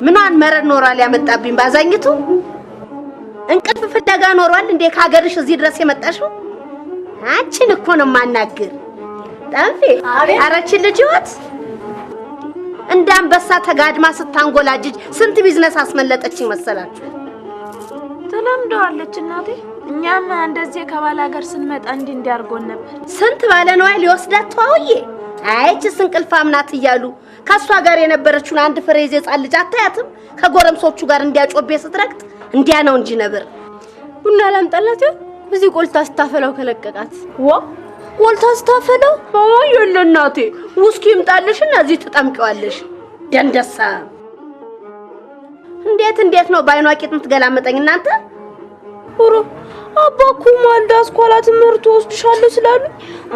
ምኗን መረድ ኖሯል ያመጣብኝ ባዛኝቱ እንቅልፍ ፍለጋ ኖሯል እንዴ ከሀገርሽ እዚህ ድረስ የመጣሽው? አንቺን እኮ ነው ማናገር ጠንፌ አረች ልጅ ወት እንዳንበሳ ተጋድማ ስታንጎላጅጅ ስንት ቢዝነስ አስመለጠችኝ መሰላችሁ? ተለምደዋለች እናቴ። እኛም እንደዚህ ከባል ሀገር ስንመጣ እንዲያርጎን ነበር። ስንት ባለ ነው ሊወስዳት ተዋውዬ አይች እንቅልፋም ናት እያሉ ከሷ ጋር የነበረችውን አንድ ፍሬዝ የጻል ልጅ አታያትም? ከጎረምሶቹ ጋር እንዲያጮቤ ስትረግጥ እንዲያ ነው እንጂ ነበር። ቡና ላምጣላት እዚህ ቆልታ ስታፈላው ከለቀቃት። ዋ ቆልታ ስታፈላው? አዎ የለናቴ ውስኪ ይምጣልሽና እዚህ ተጠምቀዋለሽ። ደንደሳ እንዴት ነው ባይኗ ቂጥ የምትገላመጠኝ እናንተ? ኦሮ አባኩ ማልዳ አስኳላ ትምህርት ወስድሻለሁ ስላሉ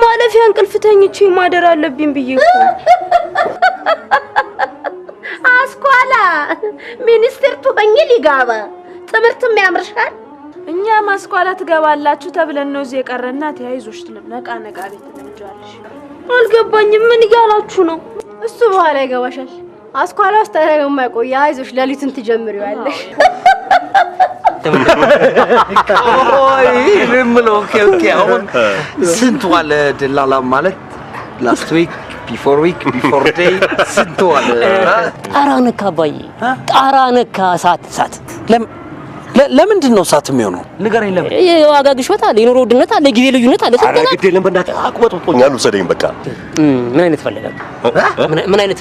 ማለፊያ እንቅልፍ ተኝቼ ማደር አለብኝ ብዬ እኮ አስኳላ ሚኒስትር ትሆኚ ሊጋባ ትምህርትም ያምርሻል። እኛ ማስኳላ ትገባላችሁ ተብለን ነው እዚህ የቀረና ተያይዞሽ ነቃ ቤት ትነጃለሽ። አልገባኝም ምን እያላችሁ ነው? እሱ በኋላ ይገባሻል። አስኳላ ውስጥ ተረጋግማ ቆይ አይዞሽ ሌሊቱን ትጀምሪዋለሽ። ኦይ ምንምሎ ኦኬ አሁን ስንት ዋለ ደላላ ማለት ላስት ዊክ ቢፎር ዴይ ስንት ዋለ? ጣራ ነካ አባዬ ጣራ ነካ ሳት ለምንድን ነው ሳት የሚሆነው? ንገረኝ። ለምን? የዋጋ ግሽበት አለ፣ የኑሮ ውድነት አለ፣ ጊዜ ልዩነት አለ። ተገና ግድ የለም በእናትህ አቅበጥብጦኛል። ውሰደኝ በቃ። ምን አይነት ፈለጋል? ምን አይነት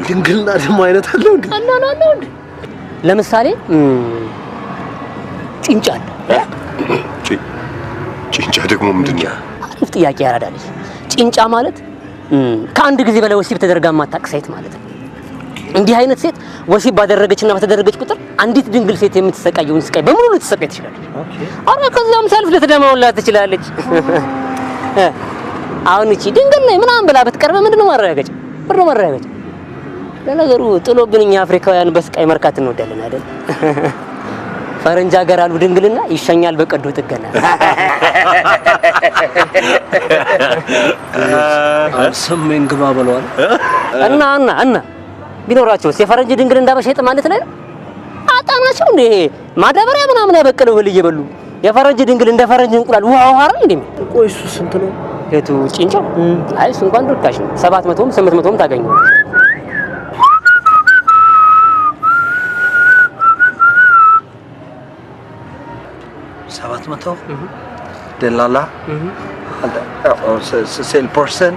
ድንግልና ደግሞ አይነት አለው እንዴ? አናናው እንዴ? ለምሳሌ ጭንጫ አለ። ጭንጫ ደግሞ ምንድነው? አሪፍ ጥያቄ ያራዳልሽ። ጭንጫ ማለት ከአንድ ጊዜ በላይ ወሲብ ተደርጋ ማታቅ ሴት ማለት ነው። እንዲህ አይነት ሴት ወሲብ ባደረገችና በተደረገች ቁጥር አንዲት ድንግል ሴት የምትሰቃየውን ስቃይ በሙሉ ልትሰቃይ ትችላለች። አረ ከዛም ሰልፍ ልትደማውላት ትችላለች። አሁን እቺ ድንግል ነኝ ምናምን ብላ ብትቀርበ ምንድነው ማረጋገጫ? ብር ማረጋገጫ። ለነገሩ ጥሎብን እኛ አፍሪካውያን በስቃይ መርካት እንወዳለን አይደል? ፈረንጅ ሀገር አሉ ድንግልና ይሸኛል በቀዶ ጥገና። ሰሜን ግባ ብለዋል እና ቢኖራቸውስ የፈረንጅ ድንግል እንዳበሸጥ ማለት ነው? አጣናቸው እንዴ ማዳበሪያ ምናምን ያበቀለው እህል እየበሉ የፈረንጅ ድንግል እንደ ፈረንጅ እንቁላል ውሃው አይደል እንዴ? ቆይ እሱ ስንት ነው? የቱ ጭንጫው? አይ እሱ እንኳን ርካሽ ነው። 700ም 800ም ታገኘው። ደላላ ሴል ፐርሰን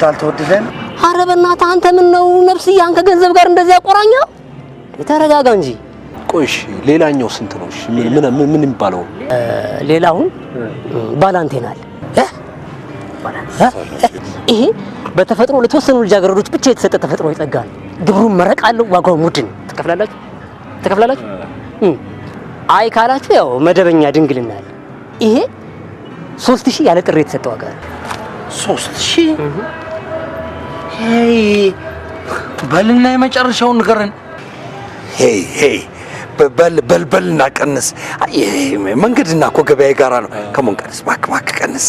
አልተወደደን። ኧረ በእናትህ አንተ ምን ነው ነፍስያን ከገንዘብ ጋር እንደዚህ ያቆራኛው? ተረጋጋ እንጂ። ቆይሽ ሌላኛው ስንት ነው? እሺ ምን የሚባለው? ሌላውን ባላንቴናል ይሄ በተፈጥሮ ለተወሰኑ ልጃገረዶች ብቻ የተሰጠ ተፈጥሮ ይጸጋል። ግብሩን መረቅ አለው። ዋጋው ሙድን ተከፍላላችሁ? አይ ካላችሁ ያው መደበኛ ድንግልና አለ። ይሄ 3000 ያለ ጥሪ የተሰጠ ዋጋ ነው። 3000? ሄይ በልና የመጨረሻውን ንገረን። ሄይ በልበልና ቀንስ። መንገድና እኮ ገበያ ጋራ ነው። ከሞን ቀንስ፣ እባክህ ቀንስ።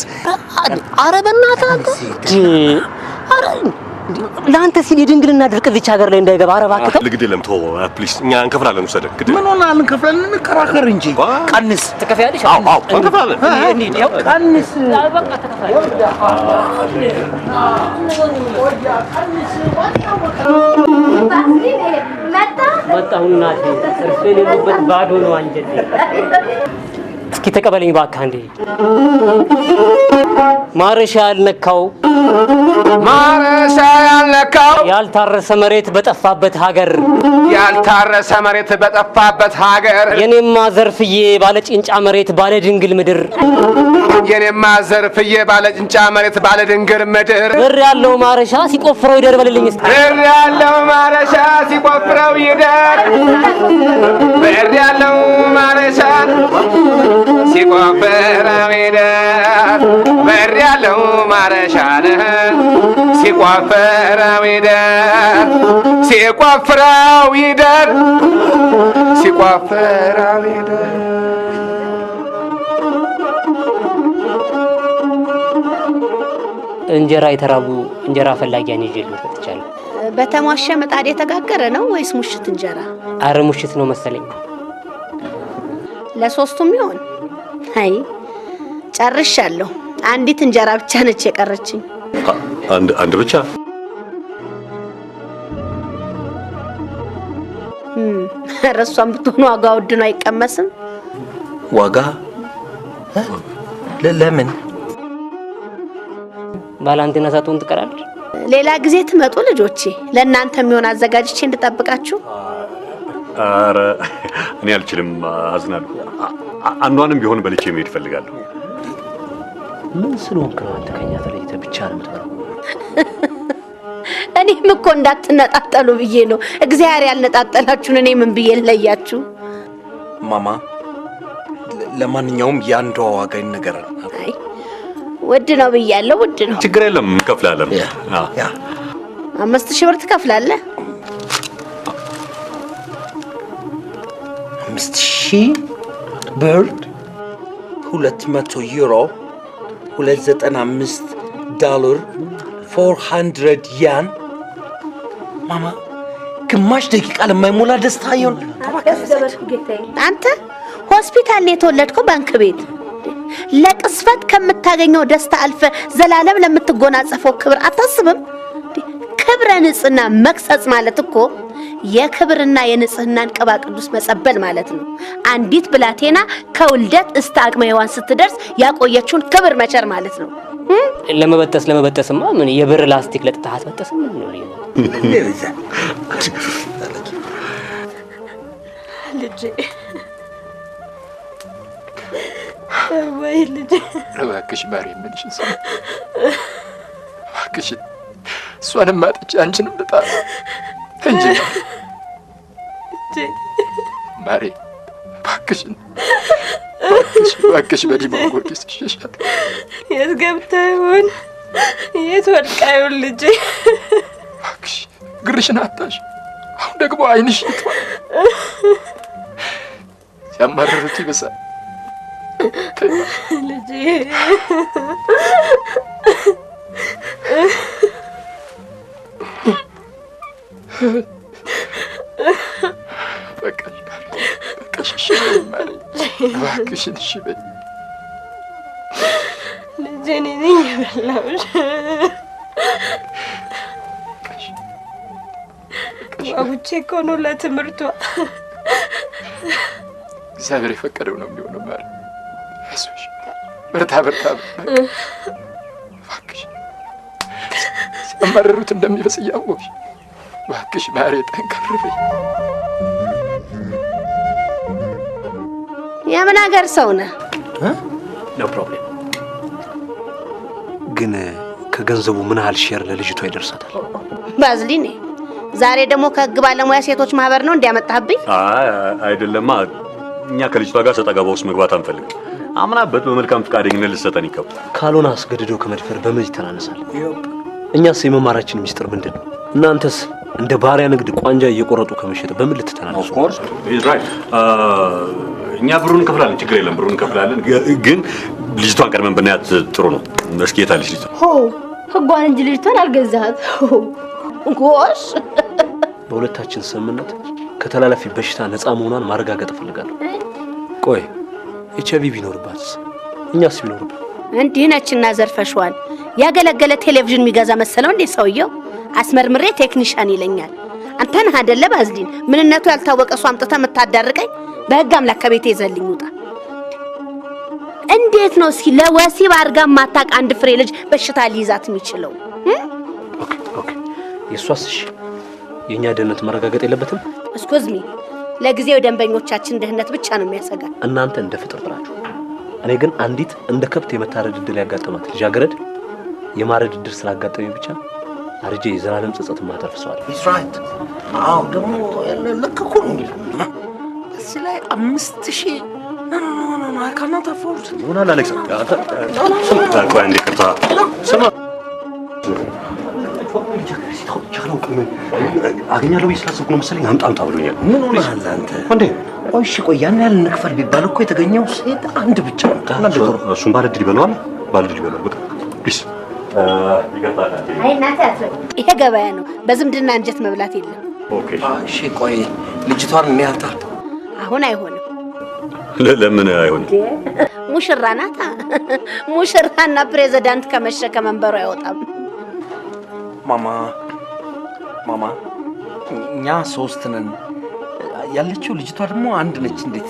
ኧረ በእናትህ አንተ ኧረ ለአንተ ሲል የድንግልና ድርቅ እዚች ሀገር ላይ እንዳይገባ። ኧረ እባክህ ተው። ግድ የለም ተው ፕሊስ። እኛ እንከፍላለን። ውሰደን። ግድ ምን ሆነሃል? እንከፍላለን። እንከራከር እንጂ ቀንስ። ትከፍያለሽ? አዎ እንከፍላለን። ቀንስ። በቃ ተከፍላለሽ። መጣሁ እናቴ። እርሱ የሌሉበት ባዶ ነው አንጀቴ። እስኪ ተቀበለኝ እባክህ አንዴ። ማረሻ ያልነካው ያልታረሰ መሬት በጠፋበት ሀገር የኔማ ዘርፍዬ ባለ ጭንጫ መሬት ባለ ድንግል ምድር ብር ያለው ማረሻ ሲቆፍረው ይደር በልልኝ እስኪ። እንጀራ የተራቡ እንጀራ ፈላጊያን ይዤልዎት መጥቻለሁ። በተሟሸ ምጣድ የተጋገረ ነው ወይስ ሙሽት እንጀራ? አረ ሙሽት ነው መሰለኝ። ለሶስቱም ይሆን? አይ ጨርሻለሁ። አንዲት እንጀራ ብቻ ነች የቀረችኝ። አንድ ብቻ? ረሷን ብትሆን ዋጋ ውድ ነው፣ አይቀመስም። ዋጋ ለምን ባላንቲና ሳጥን ትቀራለች? ሌላ ጊዜ ትመጡ ልጆቼ፣ ለእናንተ የሚሆን አዘጋጅቼ እንድጠብቃችሁ። አረ እኔ አልችልም፣ አዝናለሁ። አንዷንም ቢሆን በልቼ መሄድ እፈልጋለሁ። ምን ስለሆንክ ነው አንተ ከኛ ተለይተህ ብቻ ነው የምትበላው? እኔም እኮ እንዳትነጣጠሉ ብዬ ነው። እግዚአብሔር ያልነጣጠላችሁን እኔ ምን ብዬ ለያችሁ? ማማ ለማንኛውም ያንዷ ዋጋ ይነገራል። አይ ውድ ነው ብያለሁ፣ ውድ ነው። ችግር የለም እንከፍላለን። 5000 ብር ትከፍላለህ? 5000 ብር 200 ዩሮ 295 ዶላር 400 ያን። ማማ ግማሽ ደቂቃ ለማይሞላ ደስታ ይሆን? አንተ ሆስፒታል ነው የተወለድከው? ባንክ ቤት? ለቅስፈት ከምታገኘው ደስታ አልፈ ዘላለም ለምትጎናጸፈው ክብር አታስብም? ክብረ ንጽህና መክሰጽ ማለት እኮ የክብርና የንጽህናን ቅባ ቅዱስ መጸበል ማለት ነው። አንዲት ብላቴና ከውልደት እስከ አቅመ ሔዋን ስትደርስ ያቆየችውን ክብር መቸር ማለት ነው። ለመበጠስማ ምን የብር ላስቲክ ለጥተህ አትበጠስም? ምን ነው ልጄ? ወይ ልጄ እባክሽ ማርያም ምንሽ ነው? እባክሽ እሷንም አጥቼ አንቺንም ልጣ እንጂ ማርያም እባክሽን እባክሽ በዲማን ጎርጊስ ይሸሻል። የት ገብተህ ይሆን? የት ወድቃ ይሆን ልጄ? እባክሽ ግርሽን አታሽ። አሁን ደግሞ ዓይንሽ ይጥፋ። ሲያማርሩት ይበሳል ልጄ። በቃሽ እሺ በይ እባክሽን እሺ በይ ልጄ። እኔ ነኝ የበላሁሽ። ጓጉቼ እኮ ነው ለትምህርቷ። እግዚአብሔር የፈቀደው ነው የሚሆነው። ማለት አይዞሽ፣ በርታ እባክሽ። ሲያማርሩት እንደሚበስ እያወቅሽ እባክሽ ማሬ ጠንከር በይ። የምን ሀገር ሰው ነህ? ኖ ፕሮብሌም። ግን ከገንዘቡ ምን ያህል ሼር ለልጅቷ ይደርሳታል? ባዝሊኔ ዛሬ ደግሞ ከህግ ባለሙያ ሴቶች ማህበር ነው እንዲያመጣብኝ? አይደለማ። እኛ ከልጅቷ ጋር ሰጣ ገባ ውስጥ መግባት አንፈልግም። አምናበት በመልካም ፈቃደኝነት ልትሰጠን ይገባል። ካልሆነ አስገድደው ከመድፈር በምን ይተናነሳል? እኛስ የመማራችን ሚስጥር ምንድን ነው? እናንተስ እንደ ባሪያ ንግድ ቋንጃ እየቆረጡ ከመሸጥ በምን ልትተናነሱ? ኦፍ ኮርስ ኢዝ ራይት። እኛ ብሩን እንከፍላለን፣ ችግር የለም ብሩን እንከፍላለን። ግን ልጅቷን ቀድመን ብናያት ጥሩ ነው። እስኪ የት አለች ልጅቷ? ህጓን እንጂ ልጅቷን አልገዛሃት። ጎሽ በሁለታችን ስምምነት ከተላላፊ በሽታ ነፃ መሆኗን ማረጋገጥ እፈልጋለሁ። ቆይ ኤችአይቪ ቢኖርባትስ? እኛስ ቢኖርባት? እንዲህ ነችና ዘርፈሽዋል። ያገለገለ ቴሌቪዥን የሚገዛ መሰለው እንዴ ሰውየው? አስመርምሬ ቴክኒሻን ይለኛል። አንተ ነህ አይደለ ባዝሊን ምንነቱ ያልታወቀ ሰው አምጥተህ የምታዳርቀኝ? በህግ አምላክ ከቤቴ ይዘልኝ ውጣ። እንዴት ነው እስኪ ለወሲብ አድርጋ ማታውቅ አንድ ፍሬ ልጅ በሽታ ሊይዛት የሚችለው? ኦኬ የሷስ? እሺ የኛ ደህንነት መረጋገጥ የለበትም? እስኩዝሚ ለጊዜው ደንበኞቻችን ደህንነት ብቻ ነው የሚያሰጋ። እናንተ እንደ ፍጥር ጥራችሁ፣ እኔ ግን አንዲት እንደ ከብት የመታረድ እድል ያጋጠማት ልጃገረድ የማረድ እድል ስላጋጠመኝ ብቻ አርጄ የዘላለም ጸጸት ማተርፍ ሰዋል። ኢዝ ራይት። አዎ ደግሞ ልክ እኮ ነው። እዚህ ላይ 5000 ኖ አይ ካናት አፎርድ ምን አለ አሌክስ? ቆይ አንዴ ቅርታ ስማ፣ አገኛለሁ ብዬ ስላሰብኩ ነው መሰለኝ አምጣ ብሎኛል። ምን ሆነሃል አንተ እንዴ? ቆይ እሺ፣ ቆይ ያን ያህል እንክፈል ቢባል እኮ የተገኘው ሴት አንድ ብቻ ነው። እሱም ባለድል ይበለዋል፣ ባለድል ይበለዋል። በቃ ፕሊዝ አይ እናቴ አትበል። ይሄ ገበያ ነው፣ በዝምድና እንጀት መብላት የለም። ኦኬ እሺ፣ ቆይ ልጅቷን እንያታ። አሁን አይሆንም። ለምን አይሆንም? ሙሽራ ናታ። ሙሽራና ፕሬዝዳንት ከመሸ ከመንበሩ አይወጣም። ማማ እኛ 3 ነን ያለችው፣ ልጅቷ ደግሞ አንድ ነች። እንዴት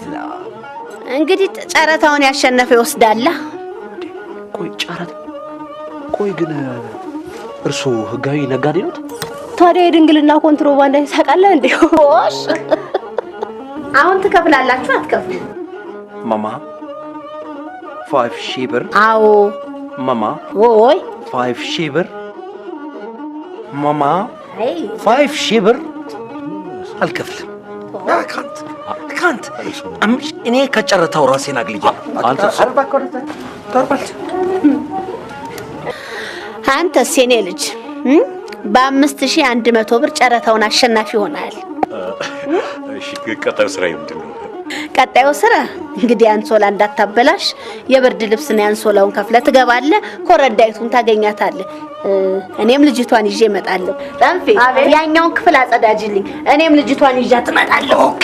እንግዲህ ጨረታውን ያሸነፈ ይወስዳላ። ቆይ ጨረታ? ቆይ ግን እርሱ ህጋዊ ነጋዴ ነው? ታዲያ የድንግልና ኮንትሮባንድ አይሳቃለህ እንዴ? አሁን ትከፍላላችሁ አትከፍሉ? ማማ 5000 ብር። አዎ ማማ ወይ 5000 ብር ማማ 5000 ብር አልከፍልም። ካንት እኔ ከጨረታው ራሴን አግልያለሁ። አንተስ የኔ ልጅ በ5100 ብር ጨረታውን አሸናፊ ሆናል። እሺ ቀጣዩ ስራ ምንድን ነው? ቀጣዩ ስራ እንግዲህ አንሶላ እንዳታበላሽ የብርድ ልብስና አንሶላውን ከፍለህ ትገባለህ። ኮረዳይቱን ታገኛታለህ። እኔም ልጅቷን ይዤ እመጣለሁ። ጠንፌ ያኛውን ክፍል አጸዳጅልኝ። እኔም ልጅቷን ይዤ እመጣለሁ። ኦኬ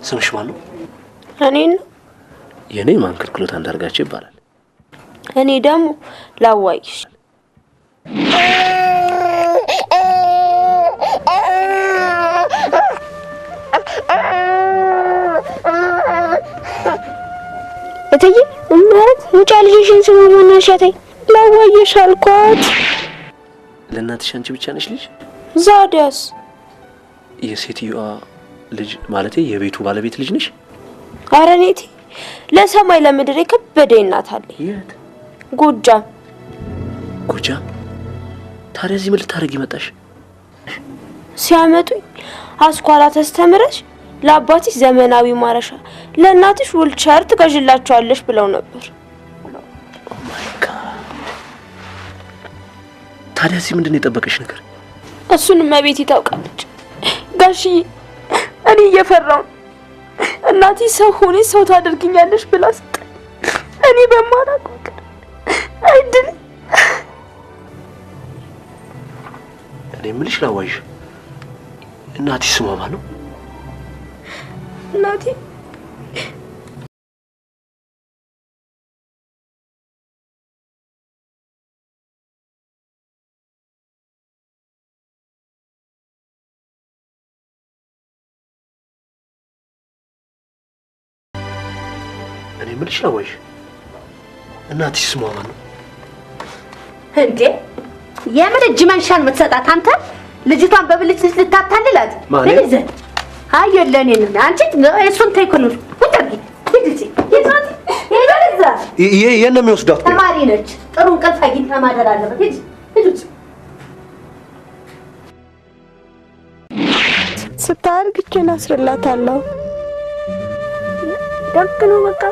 ስምሽ ማን ነው? እኔ ነው። የኔ ማንከልክሎት አንዳርጋቸው ይባላል። እኔ ደግሞ ላዋይሽ። እትዬ ማለት ውጫ ልጅሽን ስሙ ማናሻተኝ ላዋይሽ አልኳት። ለእናትሽ አንቺ ብቻ ነሽ ልጅ? ዛዲያስ የሴትዮዋ ልጅ ማለት የቤቱ ባለቤት ልጅ ነሽ? ኧረ እኔቴ ለሰማይ ለምድር የከበደ እናት አለኝ። የት? ጎጃም። ጎጃም? ታዲያ እዚህ ምን ልታረጊ መጣሽ? ሲያመጡኝ አስኳላ ተስተምረሽ ለአባትሽ ዘመናዊ ማረሻ ለእናትሽ ዊልቸር ትገዥላቸዋለሽ ብለው ነበር። ኦ ማይ ጋድ! ታዲያ እዚህ ምንድን ነው የጠበቀሽ ነገር? እሱንም እመቤቴ ታውቃለች። ጋሽዬ እኔ እየፈራሁ እናቴ ሰው ሆኔ ሰው ታደርግኛለሽ ብላ ስጠኝ። እኔ በማላውቀው ቀን አይድል። እኔ የምልሽ ላዋይሽ፣ እናቴ ስሟ ማን ነው? እናቴ እኔ የምልሽ ላዋይሽ፣ እናቴ ስሟ ማን ነው? እንዴ የምን እጅ መንሻን የምትሰጣት አንተ? ልጅቷን በብልጭ ልታታልላት ለዚህ አየለኔ ነኝ አንቺ እሱን ተይኩን ወጣቂ ሂጂ ይዛት ይዛዛ የነ የሚወስዳት ተማሪ ነች። ጥሩ እንቅልፍ አግኝታ ማደር አለበት። ሂጂ ሂጂ ስታርግ እጄን አስርላታለሁ። ደግ ነው በቃ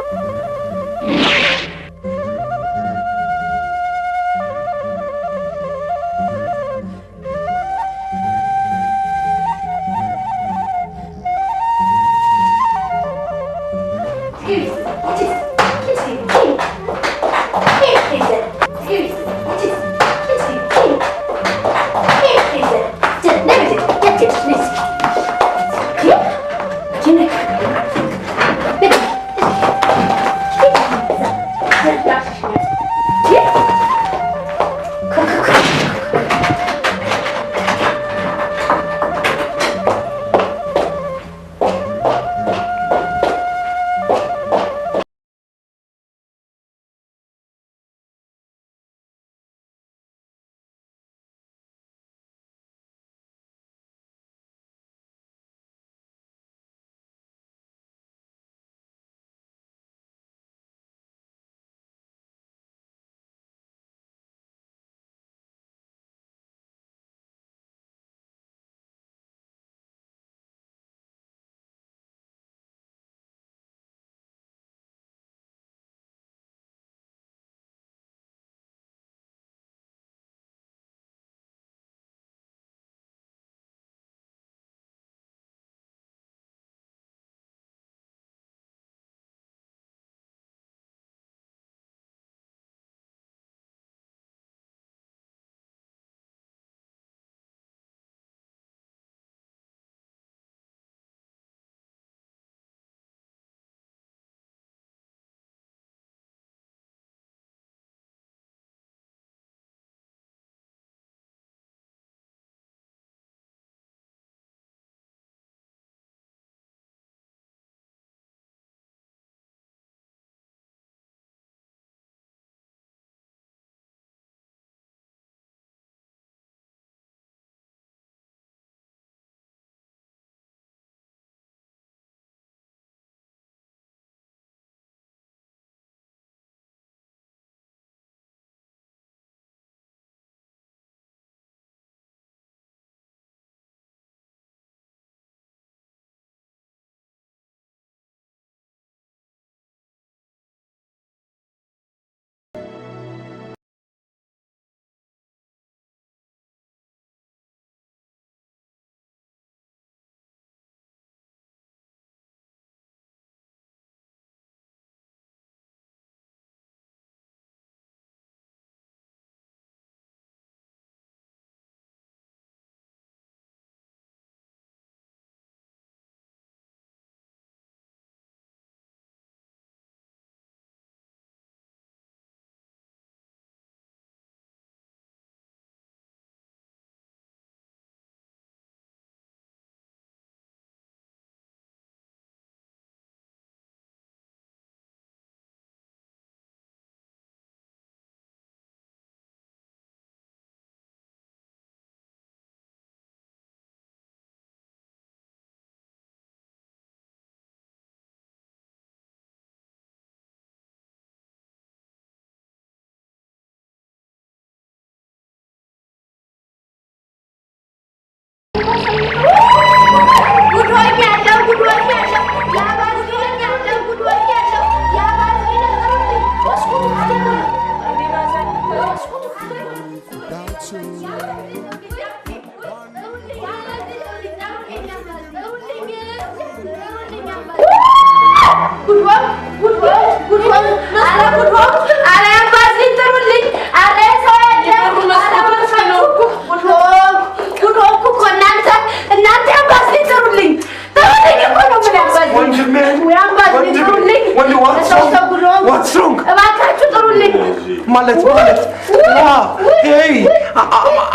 ማለት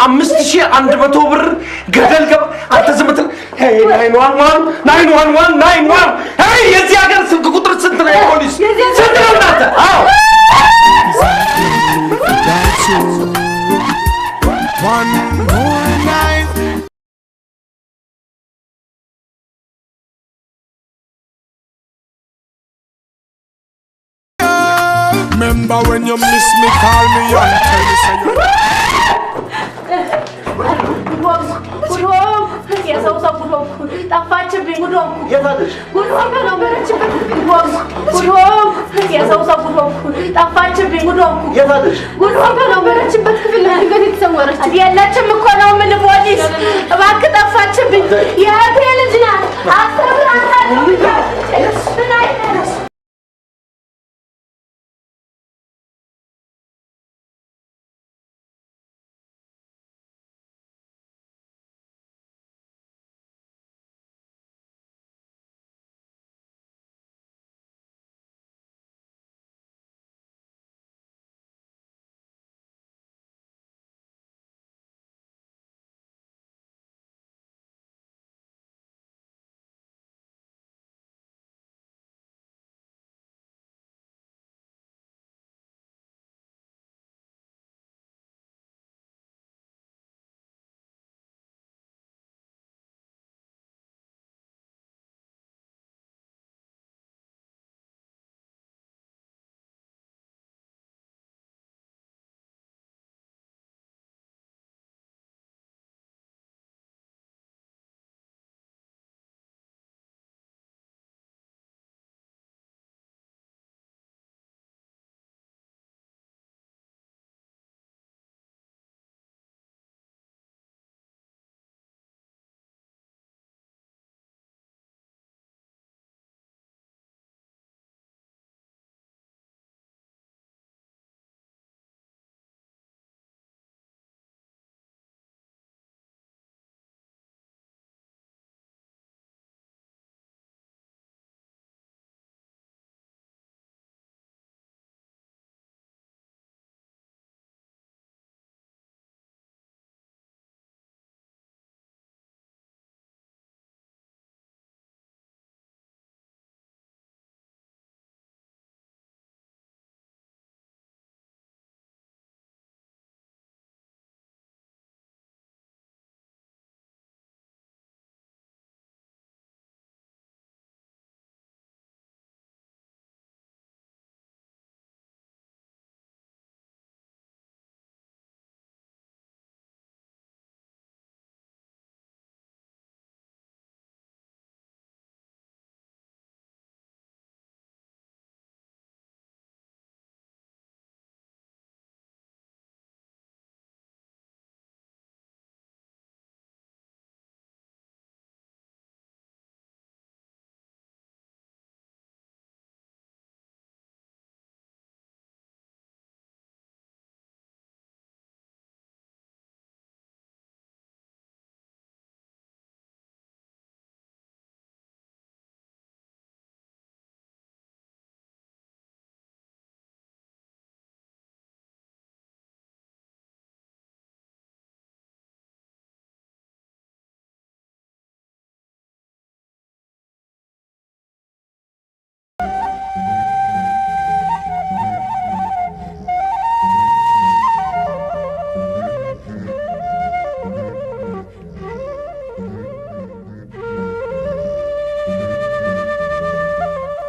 5100 ብር ገደል ገባ። አንተ ዝም ብትል 911 ሄይ የዚህ ሀገር ስልክ ቁጥር ስንት ነው? ፖሊስ ስንት ነው እናንተ? አዎ Remember when you miss me, call me and tell me say you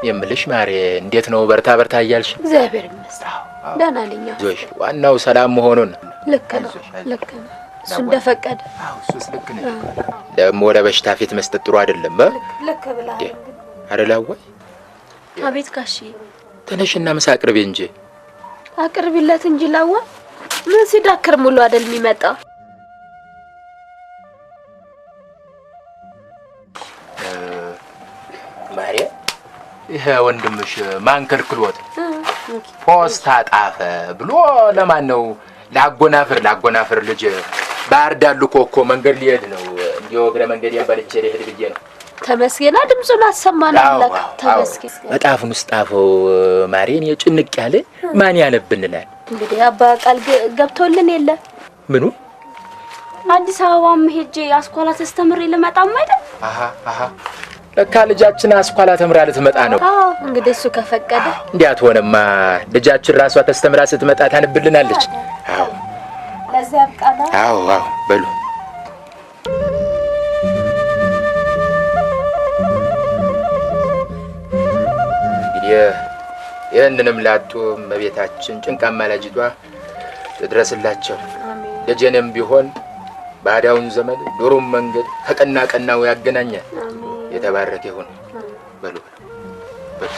የምልሽ ማሬ እንዴት ነው በርታ በርታ እያልሽ? እግዚአብሔር ይመስገን ደህና ነኝ። ዞሽ ዋናው ሰላም መሆኑን ልክ ነው እሱ እንደፈቀደ። እሱስ ልክ ነው። ደግሞ ወደ በሽታ ፊት መስጠት ጥሩ አይደለም። ልክ ብለሃል አይደል? አቤት ጋሺ ተነሽና ምሳ አቅርቢ እንጂ። አቅርቢለት እንጂ ላዋ ምን ሲዳክር ሙሉ አይደል የሚመጣው? ማሬ ይሄ ወንድምሽ ማን ከልክሎት ፖስታ ጣፈ ብሎ ለማን ነው? ላጎናፍር ልጅ ባህር ዳር ኮኮ መንገድ ሊሄድ ነው። እንዲው እግረ መንገድ ያንበልቼ ሊሄድ ብዬ ነው። ተመስገና ድምጹን አሰማን አላክ ተመስገን። መጣፉን ስጣፈው ማሬን የጭንቅ ያለ ማን ያነብልናል? እንግዲህ አባ ቃል ገብቶልን የለ ምኑ አዲስ አበባም ሄጄ አስኳላ ተስተምሬ ለማጣም አይደል? አሃ ለካ ልጃችን አስኳላ ተምራ ልትመጣ ነው። እንግዲህ እሱ ከፈቀደ እንዴት ሆነማ ልጃችን ራሷ ተስተምራ ስትመጣ ታነብልናለች። አዎ ለዚህ አብቃና። አዎ በሉ ይህንንም ላጡ እመቤታችን ጭንቃ አማላጅቷ ትድረስላቸው። ልጄንም ቢሆን ባዳውን ዘመን ዶሮም መንገድ ከቀና ቀናው ያገናኛል። የተባረከ ይሁን። በሉ በሉ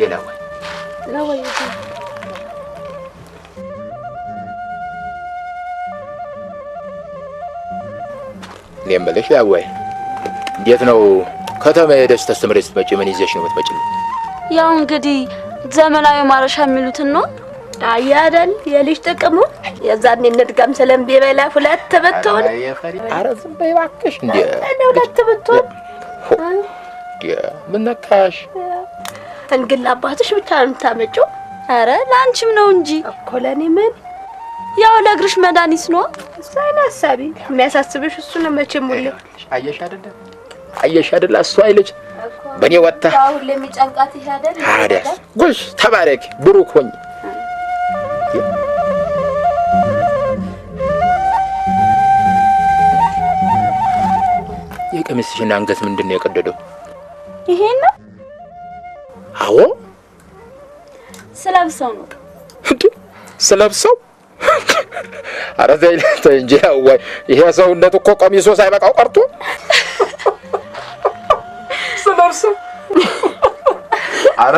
ሌላ ወይ የምልሽ ያወይ እንዴት ነው ከተማ ሄደሽ ተስተምረሽ ስትመጪ ምን ይዘሽ ነው የምትመጪው? ያው እንግዲህ ዘመናዊ ማረሻ የሚሉትን ነው አያደል የልጅ ጥቅሙ የዛኔ እንድጋም ስለምቢበላ ሁለት ብትሆን ኧረ ዝም በይ እባክሽ እንዴ ሁለት ብትሆን ምን ነካሽ? እንግዲህ አባትሽ ብቻ ነው የምታመጪው? ኧረ ለአንቺም ነው እንጂ እኮ ለኔ ምን ያው ለእግርሽ መድኃኒት ነው። እሷን ሐሳቢ የሚያሳስብሽ እሱ ነው መቼም ሁሌ አየሽ አይደል እሷ አይልጅ በኔ ወጣ ሁሌ የሚጨንቃት ይሄ አይደል? ታዲያ ጎሽ ተባረክ ብሩክ ሆኝ የቀሚስሽን አንገት ምንድነው የቀደደው? ይሄን ነው? አዎ ስለብሰው ነው ስለብሰው ኧረ ዘይለት እንጂ ወይ ይሄ ሰውነት እኮ ቀሚሱ ሳይበቃው ቀርቶ ስለብሰው ኧረ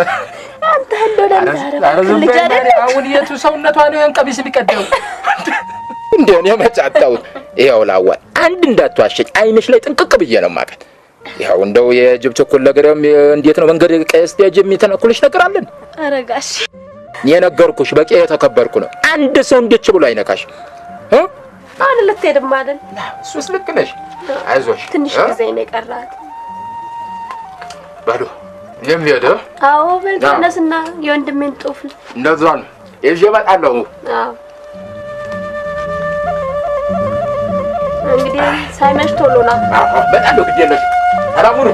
አንተ እንደው ልጅ አይደል? አሁን የቱ ሰውነቷ ነው ያን ቀሚስ የሚቀደው? እንደው እኔ መጫጣውት ይሄው ላዋል አንድ እንዳትዋሸኝ አይንሽ ላይ ጥንቅቅ ብዬ ነው ማቀት። ያው እንደው የጅብ ቸኩል ነገርም እንዴት ነው መንገድ ቀስት የጅብ የሚተነኩልሽ ነገር አለን? ኧረ ጋሽ የነገርኩሽ በቂ የተከበርኩ ነው። አንድ ሰው እንዴት ብሎ አይነካሽ? አሁን ልትሄድም አይደል? እሱስ ልክ ነሽ። አይዞሽ ትንሽ ጊዜ ነው የቀራት። በሉ የሚሄድ አዎ በልተነስና የወንድሜን ጦፍ እንደዛ ነው ይዤ እመጣለሁ። አዎ እንግዲህ ሳይመሽ ቶሎ ና። አዎ እመጣለሁ። ግድ የለሽ አላሙኑ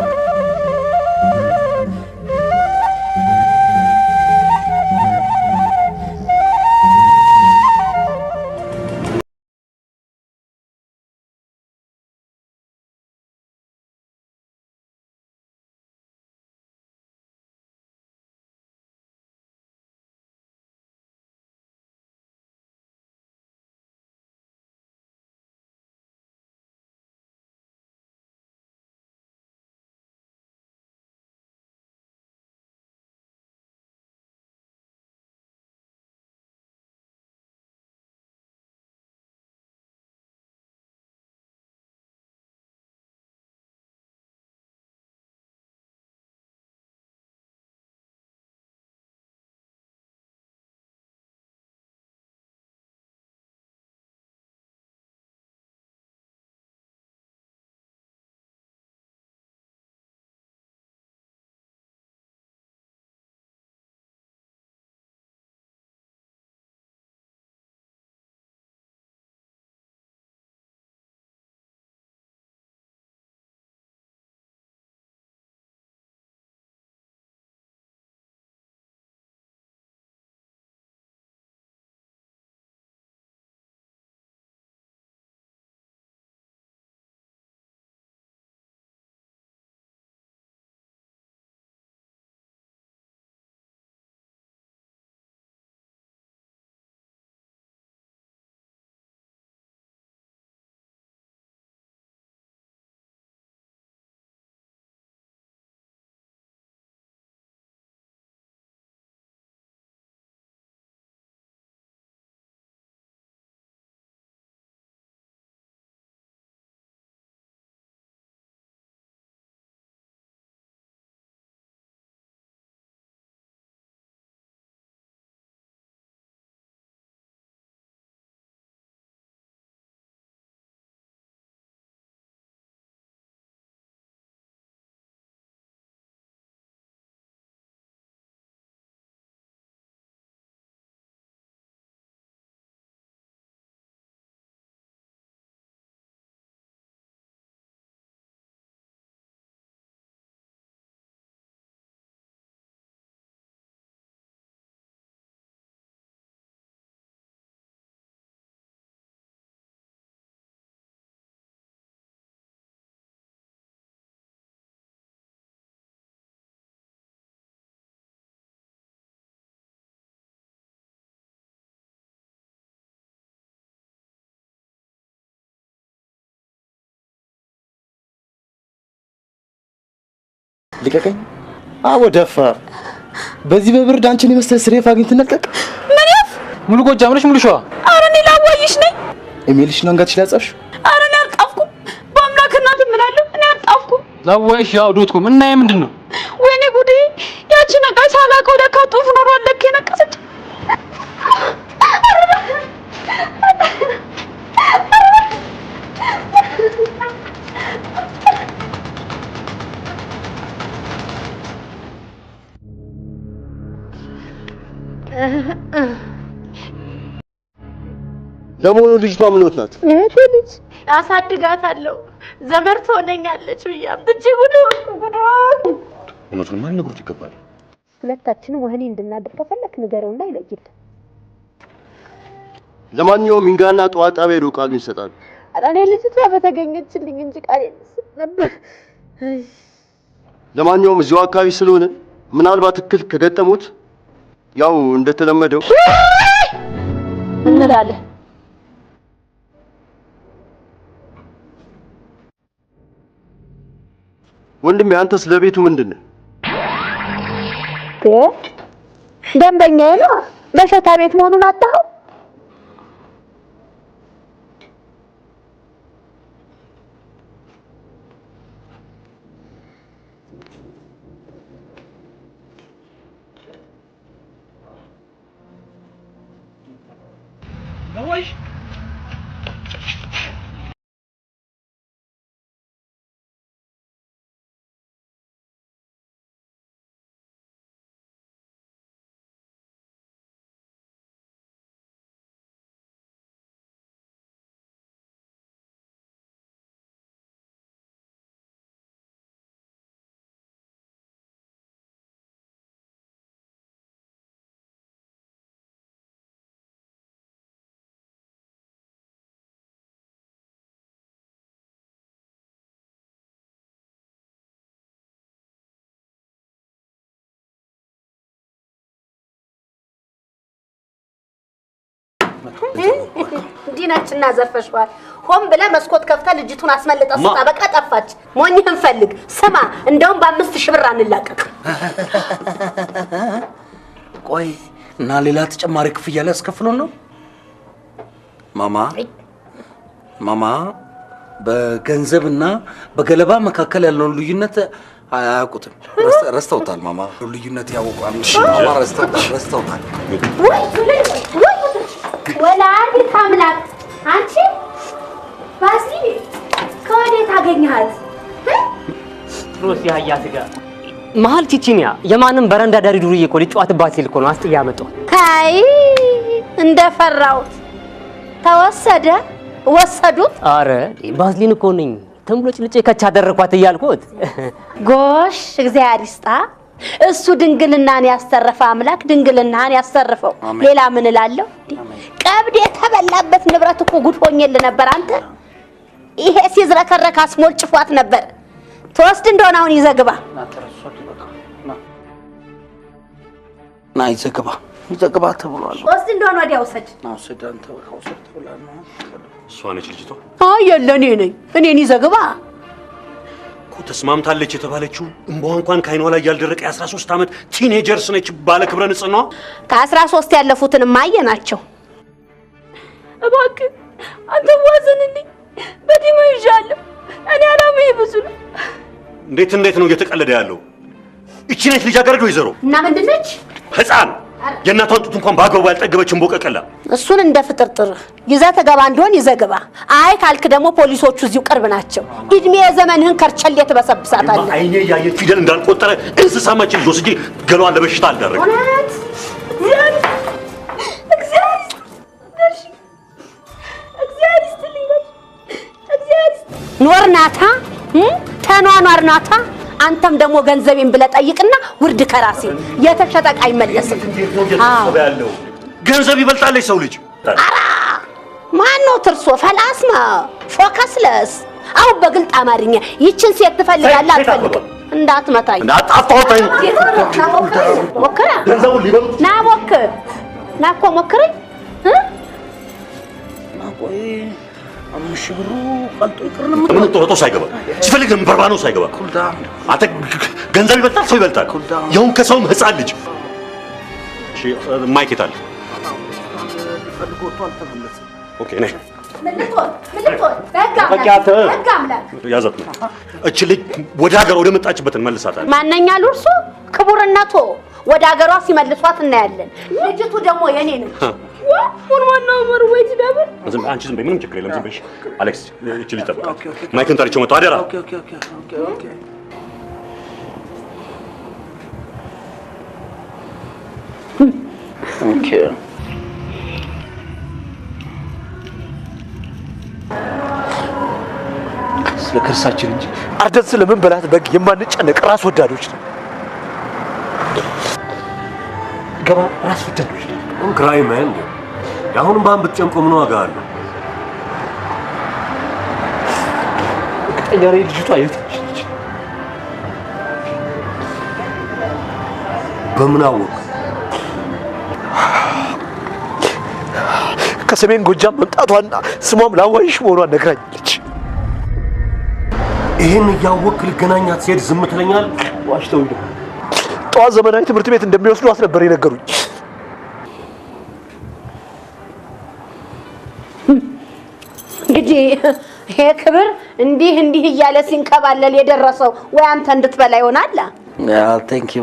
ልቀቀኝ። አዎ ደፋር። በዚህ በብርድ አንቺን የመሰለ ስሬፍ አግኝተህ ትነቀቅ። ምን ያፍ ሙሉ ጎጃም ነሽ ሙሉ ሸዋ። ኧረ እኔ ላዋይሽ ነኝ። ኤሚልሽ ነው አንጋትሽ ላይ አጻፍሽ። ኧረ እኔ አልጣፍኩም። በአምላክ እናት እምላለሁ እኔ አልጣፍኩም። ላዋይሽ ያው ዶትኩም እና ምንድን ነው? ወይኔ ጉዴ! ያቺ ነቃይ ሳላውቀው ለካ ጡፍ ኖሮ ለካ የነቀሰች። ለሞኑ ልጅቷ ምን ናት? እህቴ ልጅ አሳድጋታለሁ። ዘመድ ትሆነኛለች ብዬ አምጥቼ ጉድ እውነቱን ማን ነግሮት ይገባል? ሁለታችንም ወህኒ እንድናድር ከፈለክ ንገረውና ይለይል። ለማንኛውም ሚንጋና ጠዋት ጣቢያ ሄዶ ቃል ይሰጣል። እኔ ልጅቷ በተገኘችልኝ እንጂ ቃል ነበር። ለማንኛውም እዚሁ አካባቢ ስለሆነ ምናልባት እክል ከገጠሙት ያው እንደተለመደው እንላለን። ወንድሜ አንተስ ለቤቱ ምንድነው? ደንበኛዬ ነው። በሸታ ቤት መሆኑን አጣው። ነውሽ ዲናችንና ዘርፈሽዋል። ሆም ብለ መስኮት ከፍታ ልጅቱን አስመልጣ ስታበቃ ጠፋች። ሞኝህን ፈልግ። ስማ እንደውም በ5000 ብር አንላቀቅ። ቆይ እና ሌላ ተጨማሪ ክፍያ ላይ አስከፍሎን ነው? ማማ በገንዘብና በገለባ መካከል ያለውን ልዩነት አያውቁትም። ረስተውታል። ማማ ልዩነት ያውቃሉ። ማማ ረስተውታል። ወላዲተ አምላክ አንቺ ባስሊ ከወዴት አገኘሃት? ሮሲ ያያ ስጋ መሀል ቺቺኒያ የማንም በረንዳ ዳሪ ዱርዬ እኮ ሊጫወትባት ሲል እኮ ነው አስጥያ መጣው። አይ እንደፈራሁት ተወሰደ ወሰዱት። አረ ባዝሊን እኮ ነኝ ተምሎጭልጬ ከቻ አደረኳት እያልኩት። ጎሽ እግዚአብሔር ይስጣ። እሱ ድንግልናን ያስተረፈ አምላክ ድንግልናን ያስተርፈው። ሌላ ምን እላለሁ? ቀብድ የተበላበት ንብረት እኮ ጉድ ሆኜልህ ነበር አንተ። ይሄ ሲዝረከረክ አስሞልጭፏት ነበር። ተወስድ እንደሆነ አሁን ይዘግባ ና ይዘግባ ተብሏል። ወስድ እንደሆነ ወዲያ ውሰድ። ወስድ አንተ ወስድ ተብሏል። እሷ ነች ልጅቷ? አይ የለኔ ነኝ። እኔን ይዘግባ ተስማምታለች የተባለችው እንባዋ እንኳን ከዓይኗ ላይ ያልደረቀ የ13 ዓመት ቲኔጀርስ ነች። ባለ ክብረ ንጽህናዋ ከ13 ያለፉትን ማየ ናቸው። እባክህ አንተ ዋዘንልኝ። በዲሞ ይዣለሁ። እኔ አላማዬ ብዙ ነው። እንዴት ነው እየተቀለደ ያለው? እቺ ነች ልጃገረድ ወይዘሮ? እና ምንድነች? ህፃን የእናቷን ጡት እንኳን በአግባቡ ያልጠገበችን ቦቀቀላ። እሱን እንደ ፍጥርጥር ይዘህ ተገባ እንደሆን ይዘግባ። አይ ካልክ ደግሞ ፖሊሶቹ እዚሁ ቅርብ ናቸው። እድሜ የዘመንህን ከርቸሌ ትበሰብሳታለህ። አይኔ ያየ ፊደል እንዳልቆጠረ እንስሳ መች ልጅ ወስጄ ገሏን ለበሽታ አልዳረግ። ኖር ናታ ተኗኗር ናታ። አንተም ደግሞ ገንዘቤን ብለህ ጠይቅና ውርድ ከራሴ የተሸጠ ዕቃ አይመለስም። ያለው ገንዘብ ይበልጣል ሰው ልጅ። አራ ማን ነው ትርሶ ፈላስማ ፎከስለስ። አሁን በግልጥ አማርኛ ይችን ሴት ትፈልጋለህ አትፈልግም? እንዳትመታኝ እንዳታጣውጣኝ። ሞክራ ገንዘቡን ሊበሉት ና ሞክር ና እኮ ሞክረኝ። ቆይ 5000 ብሩ ቀልጦ ይቅር ነው። ምን ጦጦ ሳይገባ ሲፈልግ ነው በርባኖ ሳይገባ አንተ ገንዘብ ይበልጣል፣ ሰው ይበልጣል። ያውን ከሰውም ህፃን ልጅ። እሺ ማይክ የት አለ? ኦኬ ነይ ያዛት ነው። እቺ ልጅ ወደ ሀገር ወደ መጣችበት እንመልሳታለን። ማንኛሉ እርሱ ክቡርነቱ ወደ ሀገሯ ሲመልሷት እናያለን። ልጅቱ ደግሞ የኔ ነች። ዋናው መርወይት ደብር አንቺ ዝም በይ፣ ምንም ችግር የለም። ዝም በይሽ አሌክስ። እቺ ልጅ ጠብቃት። ማይክን ታሪቸው መጣ አደራ። ኦኬ ስለ ከርሳችን እንጂ አርደን ስለምን በላት በግ የማንጨነቅ ራስ ወዳዶች ነው። ገባ ራስ ወዳዶች ነው። ክራይ ማን ያሁን ባን ብትጨምቆ ምን ዋጋ አለው? ቀጠኛሪ ልጅቷ የት ነች? በምን አወቅ? ከሰሜን ጎጃም መምጣቷና ስሟም ላዋይሽ መሆኗን ነግራኛለች። ይሄን እያወቅህ ልገናኛት ሲሄድ ዝም ትለኛለህ? ዋሽተው ነው። ጠዋት ዘመናዊ ትምህርት ቤት እንደሚወስዷት ነበር የነገሩኝ። እንግዲህ ይሄ ክብር እንዲህ እያለ ሲንከባለል የደረሰው ወይ አንተ እንድትበላ ይሆናል። ቴንክ ዩ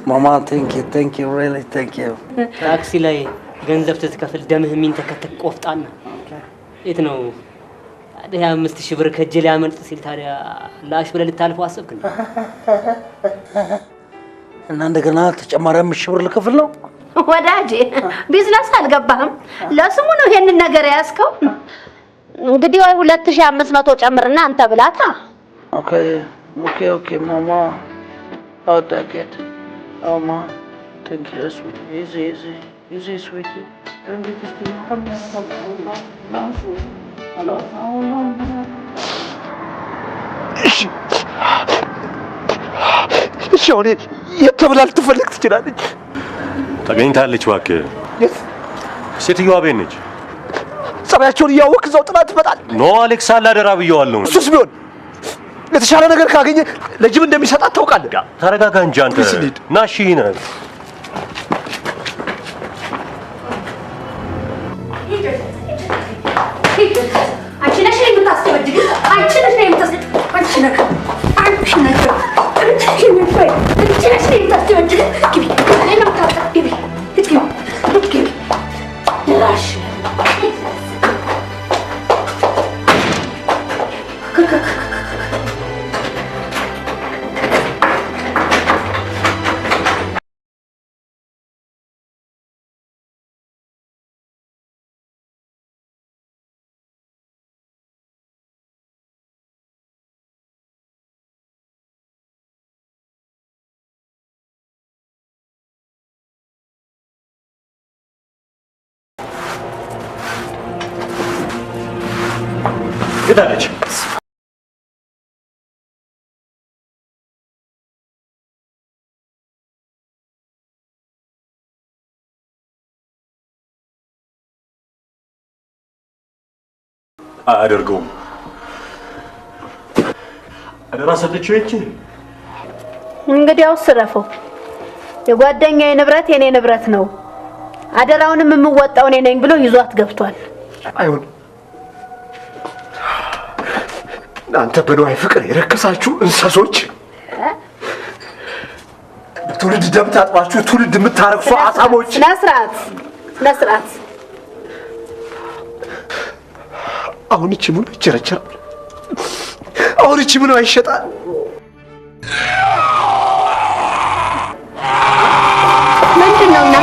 ማማ ቴንክ ዩ ሪሊ ቴንክ ዩ። ታክሲ ላይ ገንዘብ ስትከፍል ደምህ የሚንተከተክ ቆፍጣና የት ነው? ታዲያ 5000 ብር ከእጄ ሊያመልጥ ሲል ታዲያ ላሽ ብለህ ልታልፈው አሰብክ ነው? እና እንደገና ተጨማሪ 5000 ብር ልከፍል ነው? ወዳጄ ቢዝነስ አልገባህም? ለስሙ ነው ይሄንን ነገር ያስከው። እንግዲህ ወይ 2500 ጨምርና አንተ ብላታ። ኦኬ ማማ I'll take it. Oh ma, thank you, sweetie. Easy, sweetie. Don't be too እሺ አሁን የት ተብላ ልትፈልግ ትችላለች? ተገኝታለች። እባክህ ሴትዮዋ ቤት ነች። ጸባያቸውን እያወቅህ እዛው ጥላት ትመጣል። ኖ አሌክስ አላደራ ብየዋለሁ። እሱስ ቢሆን የተሻለ ነገር ካገኘ ለጅብ እንደሚሰጣት ታውቃለህ። ተረጋጋ እንጂ አንተ ና። እሺ ነህ አንቺ ነሽ የምታስደብድግ። አንቺ ነሽ የምታስደብድግ። አንቺ ነሽ የምታስደብድግ። ግቢ እኔ ነው የምታስደብድግ። ግቢ ድራሽ ሄዳለች። አያደርገውም። አደራ ሰጥቼው እቺ እንግዲያው ስረፈው። የጓደኛዬ ንብረት የኔ ንብረት ነው፣ አደራውንም የምወጣው እኔ ነኝ ብሎ ይዟት ገብቷል። አይሆን እናንተ በነዋይ ፍቅር የረከሳችሁ እንስሶች፣ በትውልድ ደም ታጥባችሁ ትውልድ የምታረክሱ አሳሞች። ነስራት አሁን እቺ ምን ይቸረቸራል? አሁን እቺ ምን አይሸጣል? ምንድነው እና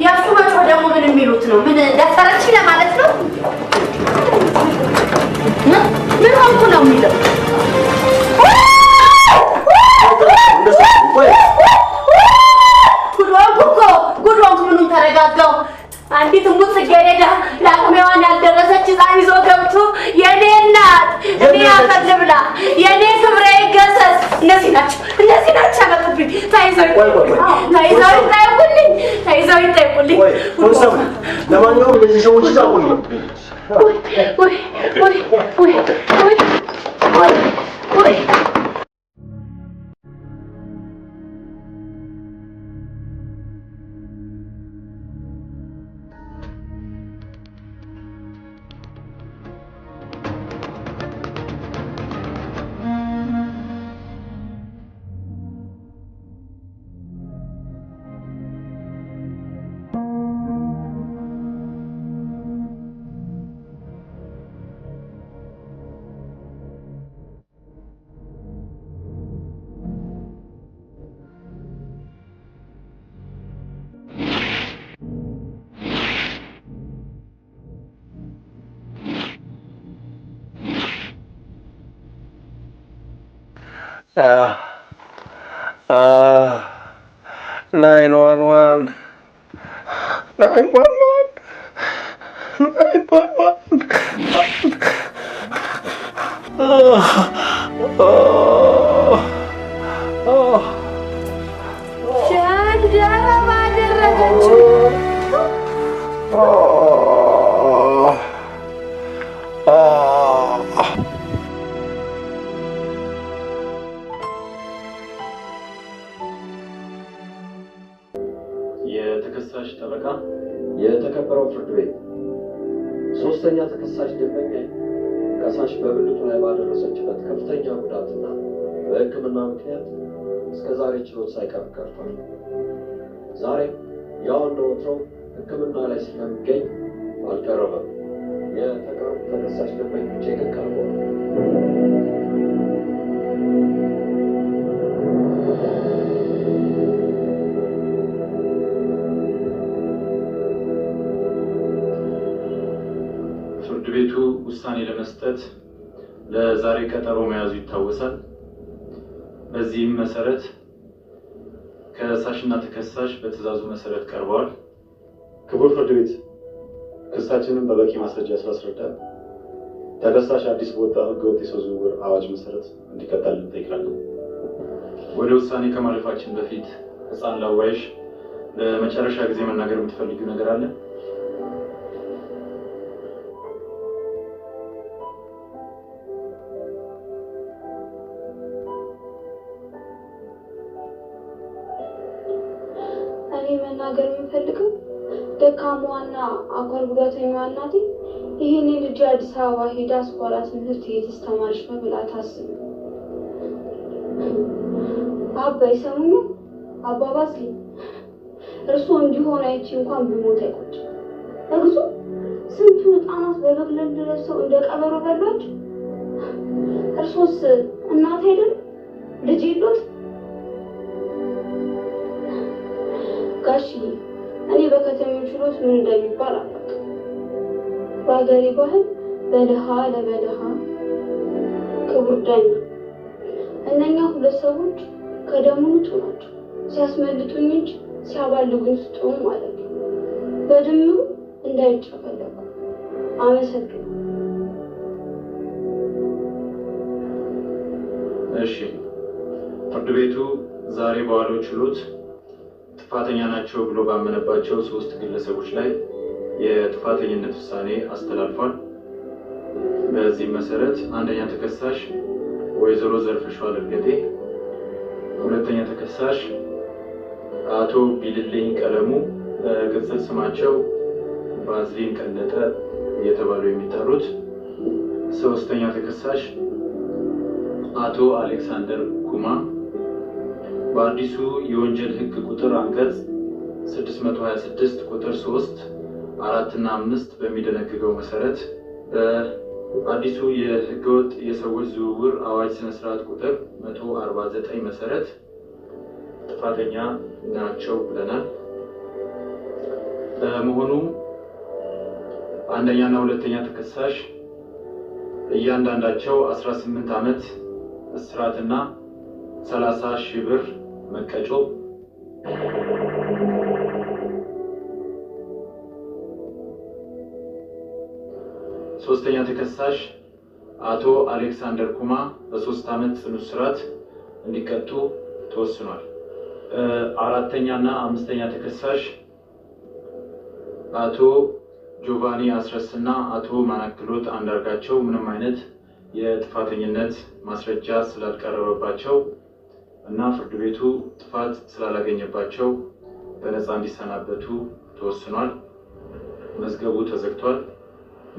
ያሱ መጮ ደግሞ ምን የሚሉት ነው? ምን ደፈረች ለማለት ነው? ምን ሆንኩ ነው የሚለው? ጉድዋንኩ ምኑን ተረጋጋው። አንዲት ሙት ጽጌረዳ ለአቅሜዋን ያልደረሰች ሕፃን ይዞ ገብቶ የኔ እናት እኔ አፈድብላ የኔ ክብሬ ገሰስ እነዚህ ናቸው ያመጡብኝ። ታይዘው ይጠይቁልኝ። ለማንኛውም እነዚህ ሰዎች ይዛቁኝ። ወይ የተከሳሽ ጠበቃ የተከበረው ፍርድ ቤት ሶስተኛ ተከሳሽ ደንበኛ ከሳሽ በብልቱ ላይ ባደረሰችበት ከፍተኛ ጉዳትና በሕክምና ምክንያት እስከ ዛሬ ችሎት ሳይቀርብ ቀርቷል። ዛሬ ያው እንደወትሮው ሕክምና ላይ ስለሚገኝ አልቀረበም። የተቀሩት ተከሳሽ ደንበኞች ግን ቀርበዋል። ፍርድ ቤቱ ውሳኔ ለመስጠት ለዛሬ ቀጠሮ መያዙ ይታወሳል። በዚህም መሰረት ከሳሽና ተከሳሽ በትዕዛዙ መሰረት ቀርበዋል። ክቡር ፍርድ ቤት ክሳችንን በበቂ ማስረጃ ስላስረዳን ተከሳሽ አዲስ በወጣ ህገወጥ የሰው ዝውውር አዋጅ መሰረት እንዲቀጣልን እንጠይቃለን። ወደ ውሳኔ ከማለፋችን በፊት ህፃን ላዋይሽ ለመጨረሻ ጊዜ መናገር የምትፈልጊው ነገር አለ? መናገር የምፈልገው ደካማዋና አካል ጉዳተኛዋ እናቴ ይህንን ልጅ አዲስ አበባ ሄዳ አስኳላ ትምህርት እየተስተማረች ነው ብላ ታስብ። አባ ይሰሙኛል? አባባስ እርስዎ እንዲሆን አይቼ እንኳን ብሞት አይቆጭም። እግዙ ስንቱን ህፃናት በበቅለል ለብሰው እንደ ቀበሮ በሏቸው። እርሶስ እናት አይደል? ልጅ የሎት? ጋሺ እኔ በከተማው ችሎት ምን እንደሚባል አላውቅም። በአገሬ ባህል በደሃ ለበደሃ ክቡር ዳኛ። እነኛ ሁለት ሰዎች ከደሙ ንጹህ ናቸው። ሲያስመልጡኝ እንጂ ሲያባልጉኝ ስጡም ማለት ነው። በድምሩ እንዳይጨፈለቁ። አመሰግናለሁ። እሺ፣ ፍርድ ቤቱ ዛሬ በዋለው ችሎት ጥፋተኛ ናቸው ብሎ ባመነባቸው 3 ግለሰቦች ላይ የጥፋተኝነት ውሳኔ አስተላልፏል። በዚህም መሰረት አንደኛ ተከሳሽ ወይዘሮ ዘርፈሽዋል እርገጤ፣ ሁለተኛ ተከሳሽ አቶ ቢልልኝ ቀለሙ በቅጽል ስማቸው ባዝሊን ቀለጠ እየተባሉ የሚጠሩት፣ ሶስተኛ ተከሳሽ አቶ አሌክሳንደር ኩማ በአዲሱ የወንጀል ሕግ ቁጥር አንቀጽ 626 ቁጥር 3 4 እና 5 በሚደነግገው መሰረት በአዲሱ የህገወጥ የሰዎች ዝውውር አዋጅ ስነ ስርዓት ቁጥር 149 መሰረት ጥፋተኛ ናቸው ብለናል። በመሆኑም አንደኛና ሁለተኛ ተከሳሽ እያንዳንዳቸው 18 ዓመት እስራትና 30,000 ብር መቀጮ፣ ሶስተኛ ተከሳሽ አቶ አሌክሳንደር ኩማ በ3 ዓመት ጽኑ እስራት እንዲቀጡ ተወስኗል። አራተኛና አምስተኛ ተከሳሽ አቶ ጆቫኒ አስረስና አቶ ማናክሎት አንዳርጋቸው ምንም አይነት የጥፋተኝነት ማስረጃ ስላልቀረበባቸው እና ፍርድ ቤቱ ጥፋት ስላላገኘባቸው በነፃ እንዲሰናበቱ ተወስኗል። መዝገቡ ተዘግቷል።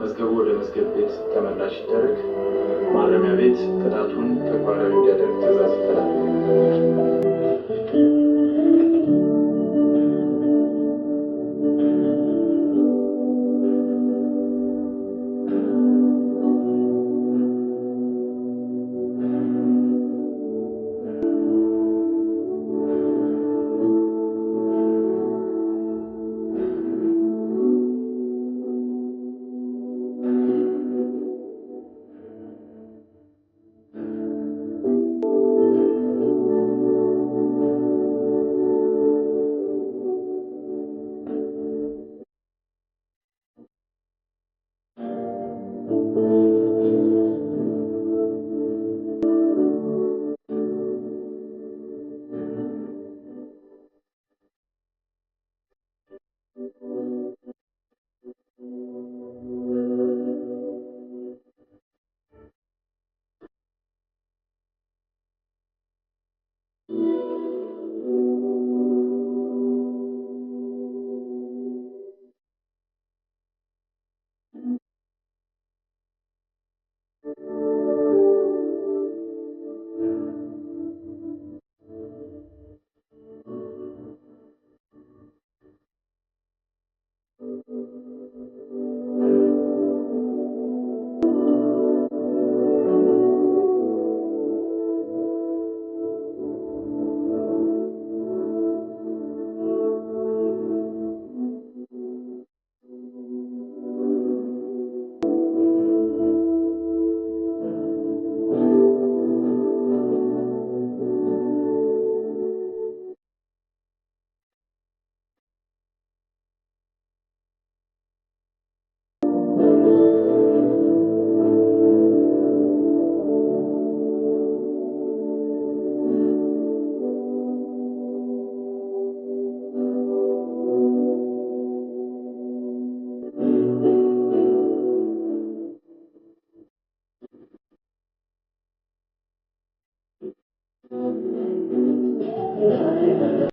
መዝገቡ ወደ መዝገብ ቤት ተመላሽ ይደረግ። ማረሚያ ቤት ቅጣቱን ተግባራዊ እንዲያደርግ ትዕዛዝ ይተላለፋል።